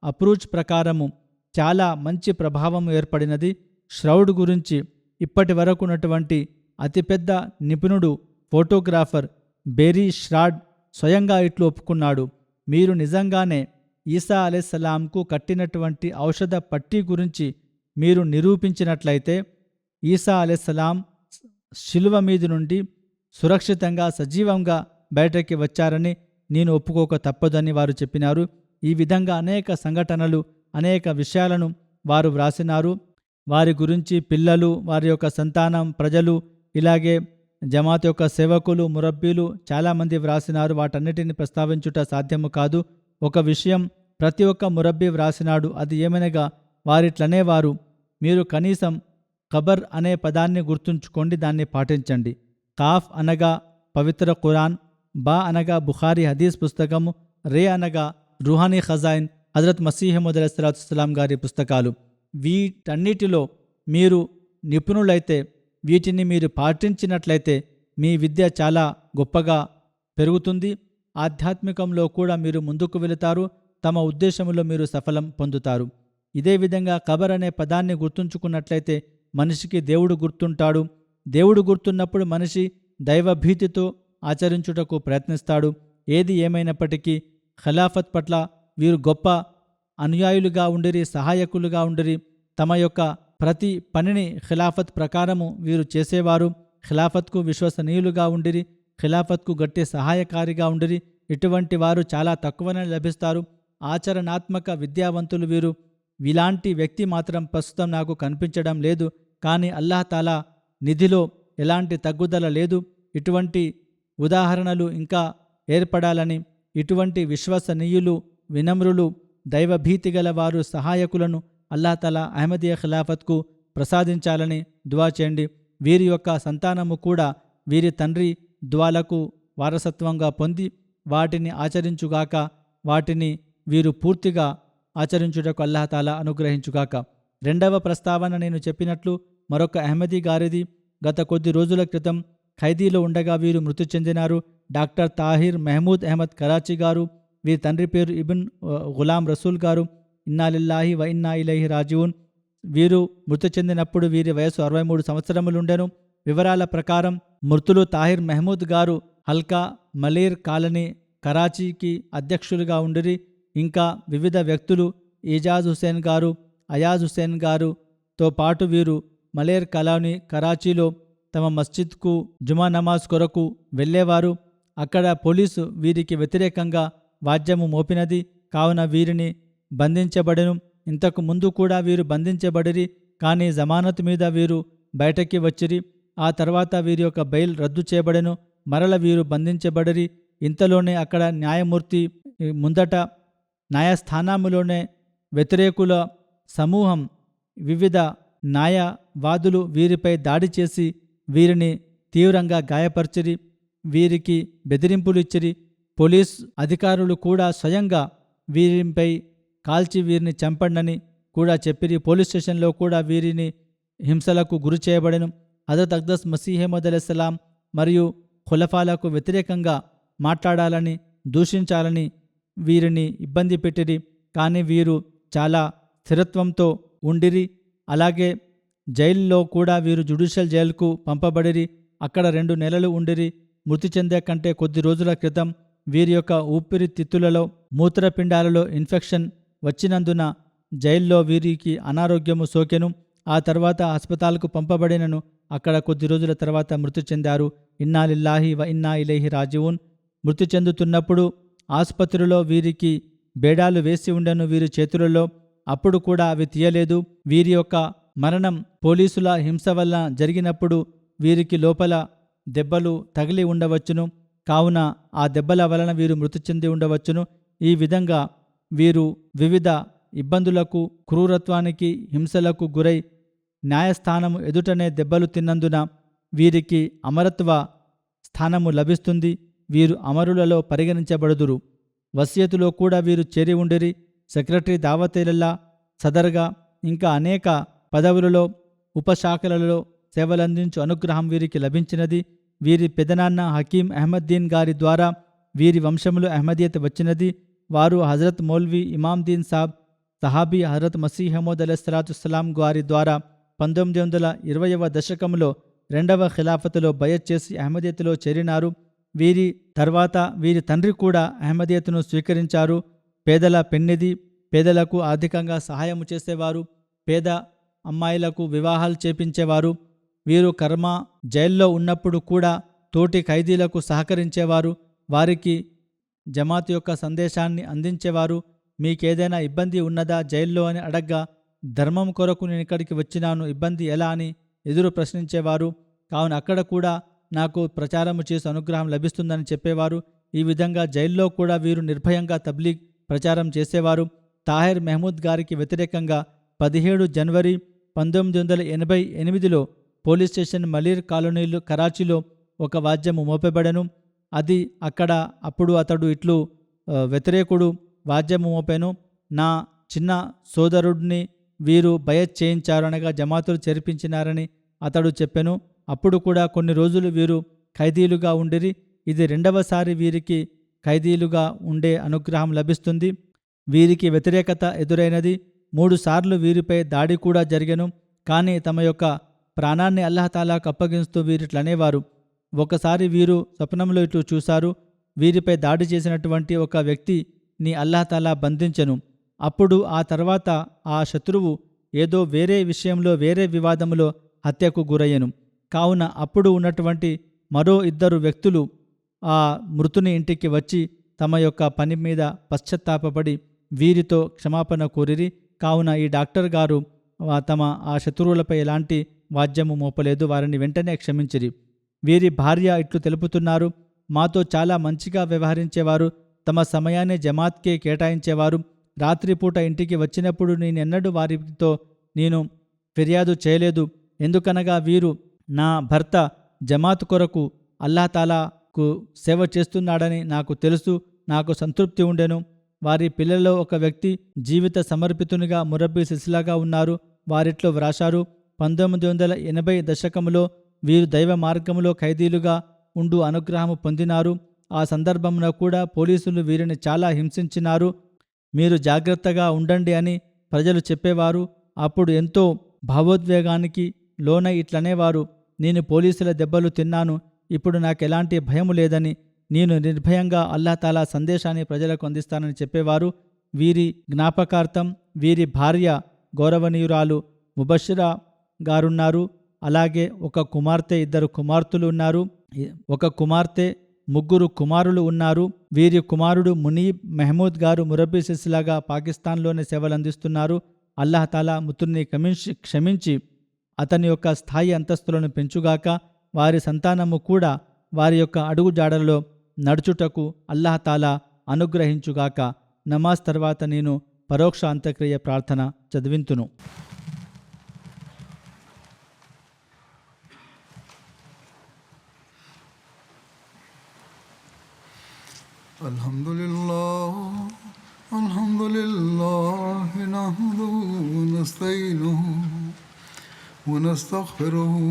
అప్రోచ్ ప్రకారము చాలా మంచి ప్రభావం ఏర్పడినది. శ్రౌడ్ గురించి ఇప్పటి వరకు ఉన్నటువంటి అతిపెద్ద నిపుణుడు ఫోటోగ్రాఫర్ బెరీ ష్రాడ్ స్వయంగా ఇట్లు ఒప్పుకున్నాడు, మీరు నిజంగానే ఈసా అలైహిస్సలాంకు కట్టినటువంటి ఔషధ పట్టీ గురించి మీరు నిరూపించినట్లయితే ఈసా అలైహిస్సలాం శిలువ మీది నుండి సురక్షితంగా సజీవంగా బయటకి వచ్చారని నేను ఒప్పుకోక తప్పదని వారు చెప్పినారు. ఈ విధంగా అనేక సంఘటనలు అనేక విషయాలను వారు వ్రాసినారు. వారి గురించి పిల్లలు, వారి యొక్క సంతానం, ప్రజలు, ఇలాగే జమాత్ యొక్క సేవకులు, మురబ్బీలు చాలామంది వ్రాసినారు. వాటన్నిటిని ప్రస్తావించుట సాధ్యము కాదు. ఒక విషయం ప్రతి ఒక్క మురబ్బీ వ్రాసినాడు. అది ఏమనగా వారిట్లనేవారు, మీరు కనీసం ఖబర్ అనే పదాన్ని గుర్తుంచుకోండి, దాన్ని పాటించండి. కాఫ్ అనగా పవిత్ర ఖురాన్, బా అనగా బుఖారీ హదీస్ పుస్తకము, రే అనగా రూహానీ ఖజాయిన్ హజరత్ మసీహ్ మౌద్ అలైహిస్సలాతు వస్సలాం గారి పుస్తకాలు. వీటన్నిటిలో మీరు నిపుణులైతే, వీటిని మీరు పాటించినట్లయితే మీ విద్య చాలా గొప్పగా పెరుగుతుంది. ఆధ్యాత్మికంలో కూడా మీరు ముందుకు వెళుతారు. తమ ఉద్దేశంలో మీరు సఫలం పొందుతారు. ఇదే విధంగా ఖబర్ అనే పదాన్ని గుర్తుంచుకున్నట్లయితే మనిషికి దేవుడు గుర్తుంటాడు. దేవుడు గుర్తున్నప్పుడు మనిషి దైవభీతితో ఆచరించుటకు ప్రయత్నిస్తాడు. ఏది ఏమైనప్పటికీ ఖిలాఫత్ పట్ల వీరు గొప్ప అనుయాయులుగా ఉండిరి, సహాయకులుగా ఉండిరి. తమ యొక్క ప్రతి పనిని ఖిలాఫత్ ప్రకారము వీరు చేసేవారు. ఖిలాఫత్కు విశ్వసనీయులుగా ఉండిరి, ఖిలాఫత్కు గట్టి సహాయకారిగా ఉండిరి. ఇటువంటి వారు చాలా తక్కువనే లభిస్తారు. ఆచరణాత్మక విద్యావంతులు వీరు. ఇలాంటి వ్యక్తి మాత్రం ప్రస్తుతం నాకు కనిపించడం లేదు. కానీ అల్లాహ్ తాలా నిధిలో ఎలాంటి తగ్గుదల లేదు. ఇటువంటి ఉదాహరణలు ఇంకా ఏర్పడాలని, ఇటువంటి విశ్వసనీయులు, వినమ్రులు, దైవభీతి గల వారు, సహాయకులను అల్లాహ్ తాలా అహ్మదీయ ఖిలాఫత్కు ప్రసాదించాలని దువా చేయండి. వీరి యొక్క సంతానము కూడా వీరి తండ్రి దువాలకు వారసత్వంగా పొంది వాటిని ఆచరించుగాక. వాటిని వీరు పూర్తిగా ఆచరించుటకు అల్లాహ్ తాలా అనుగ్రహించుగాక. రెండవ ప్రస్తావన నేను చెప్పినట్లు మరొక అహ్మదీ గారిది. గత కొద్ది రోజుల క్రితం ఖైదీలో ఉండగా వీరు మృతి చెందినారు. డాక్టర్ తాహిర్ మహమూద్ అహ్మద్ కరాచీ గారు. వీరి తండ్రి పేరు ఇబ్న్ గులాం రసూల్ గారు. ఇన్నా లిల్లాహి వ ఇన్నా ఇలైహి రాజిఊన్. వీరు మృతి చెందినప్పుడు వీరి వయసు 63 సంవత్సరములుండెను. వివరాల ప్రకారం మృతులు తాహిర్ మహమూద్ గారు హల్కా మలీర్ కాలనీ కరాచీకి అధ్యక్షులుగా ఉండిరి. ఇంకా వివిధ వ్యక్తులు ఈజాజ్ హుసేన్ గారు, అయాజ్ హుసేన్ గారుతో పాటు వీరు మలేర్ కాలనీ కరాచీలో తమ మస్జిద్కు జుమా నమాజ్ కొరకు వెళ్ళేవారు. అక్కడ పోలీసు వీరికి వ్యతిరేకంగా వాద్యము మోపినది. కావున వీరిని బంధించబడెను. ఇంతకు ముందు కూడా వీరు బంధించబడిరి. కానీ జమానత్ మీద వీరు బయటకి వచ్చిరి. ఆ తర్వాత వీరి యొక్క బెయిల్ రద్దు చేయబడెను. మరల వీరు బంధించబడిరి. ఇంతలోనే అక్కడ న్యాయమూర్తి ముందట న్యాయస్థానములోనే వ్యతిరేకుల సమూహం, వివిధ న్యాయవాదులు వీరిపై దాడి చేసి వీరిని తీవ్రంగా గాయపరిచిరి. వీరికి బెదిరింపులు ఇచ్చిరి. పోలీస్ అధికారులు కూడా స్వయంగా వీరిపై కాల్చి వీరిని చంపండని కూడా చెప్పిరి. పోలీస్ స్టేషన్లో కూడా వీరిని హింసలకు గురి చేయబడెను. హజరత్ అక్దస్ మసీహ్ అలైహిస్సలాం మరియు ఖులఫాలకు వ్యతిరేకంగా మాట్లాడాలని, దూషించాలని వీరిని ఇబ్బంది పెట్టిరి. కానీ వీరు చాలా స్థిరత్వంతో ఉండిరి. అలాగే జైల్లో కూడా వీరు జ్యుడిషియల్ జైలుకు పంపబడిరి. అక్కడ 2 నెలలు ఉండిరి. మృతి చెందే కంటే కొద్ది రోజుల క్రితం వీరి యొక్క ఊపిరితిత్తులలో, మూత్రపిండాలలో ఇన్ఫెక్షన్ వచ్చినందున జైల్లో వీరికి అనారోగ్యము సోకెను. ఆ తర్వాత హస్పతాల్కు పంపబడినను. అక్కడ కొద్ది రోజుల తర్వాత మృతి చెందారు. ఇన్నా లిల్లాహి వ ఇన్నా ఇలైహి రాజిఊన్. మృతి చెందుతున్నప్పుడు ఆసుపత్రిలో వీరికి బేడాలు వేసి ఉండెను వీరి చేతులలో. అప్పుడు కూడా అవి తీయలేదు. వీరి యొక్క మరణం పోలీసుల హింస వల్ల జరిగినప్పుడు వీరికి లోపల దెబ్బలు తగిలి ఉండవచ్చును. కావున ఆ దెబ్బల వలన వీరు మృతి చెంది ఉండవచ్చును. ఈ విధంగా వీరు వివిధ ఇబ్బందులకు, క్రూరత్వానికి, హింసలకు గురై న్యాయస్థానము ఎదుటనే దెబ్బలు తిన్నందున వీరికి అమరత్వ స్థానము లభిస్తుంది. వీరు అమరులలో పరిగణించబడుదురు. వసియతులో కూడా వీరు చేరి ఉండిరి. సెక్రటరీ దావతేలల్లా, సదర్గా ఇంకా అనేక పదవులలో, ఉపశాఖలలో సేవలందించు అనుగ్రహం వీరికి లభించినది. వీరి పెదనాన్న హకీం అహ్మద్దీన్ గారి ద్వారా వీరి వంశములు అహ్మదీయత వచ్చినది. వారు హజరత్ మౌల్వీ ఇమాందీన్ సాబ్ సహాబీ హజరత్ మసీహ్ మౌద్ అలైహిస్సలాం గారి ద్వారా 1920వ దశకంలో 2వ ఖిలాఫతులో బయత్ చేసి అహ్మదీయతలో చేరినారు. వీరి తర్వాత వీరి తండ్రి కూడా అహ్మదీయతను స్వీకరించారు. పేదల పెన్నిధి, పేదలకు ఆర్థికంగా సహాయము చేసేవారు. పేద అమ్మాయిలకు వివాహాలు చేపించేవారు. వీరు కర్మ జైల్లో ఉన్నప్పుడు కూడా తోటి ఖైదీలకు సహకరించేవారు. వారికి జమాత్ యొక్క సందేశాన్ని అందించేవారు. మీకేదైనా ఇబ్బంది ఉన్నదా జైల్లో అని అడగ్గా, ధర్మం కొరకు నేను ఇక్కడికి వచ్చినాను, ఇబ్బంది ఎలా అని ఎదురు ప్రశ్నించేవారు. కావున అక్కడ కూడా నాకు ప్రచారము చేసి అనుగ్రహం లభిస్తుందని చెప్పేవారు. ఈ విధంగా జైల్లో కూడా వీరు నిర్భయంగా తబ్లీగ్ ప్రచారం చేసేవారు. తాహిర్ మహమూద్ గారికి వ్యతిరేకంగా 17 జనవరి 1988లో పోలీస్ స్టేషన్ మలీర్ కాలనీలు కరాచీలో ఒక వాద్యము మోపబడెను. అది అక్కడ అప్పుడు అతడు ఇట్లు వ్యతిరేకుడు వాద్యము మోపెను. నా చిన్న సోదరుడిని వీరు బయత్ చేయించారు అనగా జమాతులు చేర్పించినారని అతడు చెప్పెను. అప్పుడు కూడా కొన్ని రోజులు వీరు ఖైదీలుగా ఉండిరి. ఇది 2వసారి వీరికి ఖైదీలుగా ఉండే అనుగ్రహం లభిస్తుంది. వీరికి వ్యతిరేకత ఎదురైనది. 3 సార్లు వీరిపై దాడి కూడా జరిగెను. కానీ తమ యొక్క ప్రాణాన్ని అల్లాహతాలాకు అప్పగిస్తూ వీరిట్లనేవారు. ఒకసారి వీరు స్వప్నంలో ఇట్లు చూశారు. వీరిపై దాడి చేసినటువంటి ఒక వ్యక్తిని అల్లాహతాలా బంధించెను. అప్పుడు ఆ తర్వాత ఆ శత్రువు ఏదో వేరే విషయంలో, వేరే వివాదములో హత్యకు గురయ్యను. కావున అప్పుడు ఉన్నటువంటి మరో 2 వ్యక్తులు ఆ మృతుని ఇంటికి వచ్చి తమ యొక్క పని మీద పశ్చాత్తాపపడి వీరితో క్షమాపణ కోరిరి. కావున ఈ డాక్టర్ గారు తమ ఆ శత్రువులపై ఎలాంటి వాద్యము మోపలేదు. వారిని వెంటనే క్షమించిరి. వీరి భార్య ఇట్లు తెలుపుతున్నారు. మాతో చాలా మంచిగా వ్యవహరించేవారు. తమ సమయాన్ని జమాత్కే కేటాయించేవారు. రాత్రిపూట ఇంటికి వచ్చినప్పుడు నేనెన్నడూ వారితో నేను ఫిర్యాదు చేయలేదు. ఎందుకనగా వీరు నా భర్త జమాత్ కొరకు అల్లాహతాలాకు సేవ చేస్తున్నాడని నాకు తెలుసు. నాకు సంతృప్తి ఉండెను. వారి పిల్లల్లో ఒక వ్యక్తి జీవిత సమర్పితునిగా మురబ్బీ సిల్సిలాగా ఉన్నారు. వారిట్లో వ్రాశారు, 1980 దశకంలో వీరు దైవ మార్గంలో ఖైదీలుగా ఉండు అనుగ్రహము పొందినారు. ఆ సందర్భంలో కూడా పోలీసులు వీరిని చాలా హింసించినారు. మీరు జాగ్రత్తగా ఉండండి అని ప్రజలు చెప్పేవారు. అప్పుడు ఎంతో భావోద్వేగానికి లోనై ఇట్లనేవారు, నేను పోలీసుల దెబ్బలు తిన్నాను, ఇప్పుడు నాకెలాంటి భయము లేదని, నేను నిర్భయంగా అల్లాహ్ సందేశాన్ని ప్రజలకు అందిస్తానని చెప్పేవారు. వీరి జ్ఞాపకార్థం వీరి భార్య గౌరవనీయురాలు ముబషిరా గారున్నారు. అలాగే ఒక కుమార్తె, 2 కుమార్తెలు ఉన్నారు. ఒక కుమార్తె, 3 కుమారులు ఉన్నారు. వీరి కుమారుడు మునీబ్ మెహమూద్ గారు మురబ్బీ సిల్సిలాగా పాకిస్తాన్లోనే సేవలందిస్తున్నారు. అల్లాహ్ తాలా ముతుర్ని క్షమించి అతని యొక్క స్థాయి అంతస్తులను పెంచుగాక. వారి సంతానము కూడా వారి యొక్క అడుగుజాడలలో నడుచుటకు అల్లాహ్ తాలా అనుగ్రహించుగాక. నమాజ్ తర్వాత నేను పరోక్ష అంత్యక్రియ ప్రార్థన చదివింతును. అల్హమ్దులిల్లాహ్ నహ్మదుహు వ నస్తঈనుహు వ నస్తగ్ఫిరుహు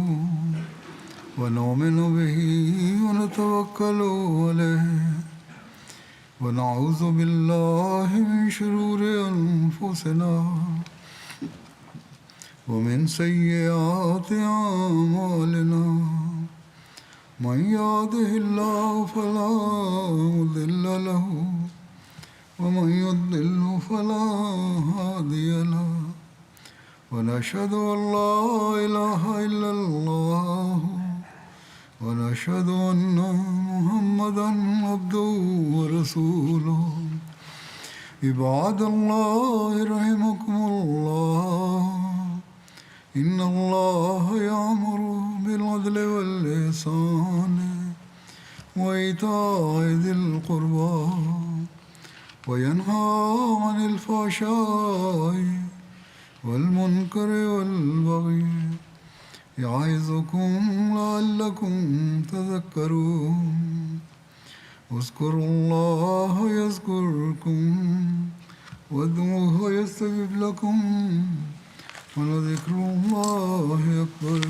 వ ను'మిను బిహి వ నతవక్కలు అలైహి వ నఅూజు బిల్లాహి మిన్ శురూరి అన్ఫుసినా వ మిన్ సయ్యిఆతి అమాలినా. من يهده الله فلا مضل له ومن يضلل فلا هادي له ونشهد أن لا إله إلا الله ونشهد أن محمدا عبده ورسوله. عباد الله رحمكم الله إن الله يأمر بالعدل والإحسان وإيتاء ذي القربى وينهى عن الفحشاء والمنكر والبغي يعظكم لعلكم تذكرون. اذكروا الله يذكركم وادعوه يستجب لكم ولذكر الله أكبر.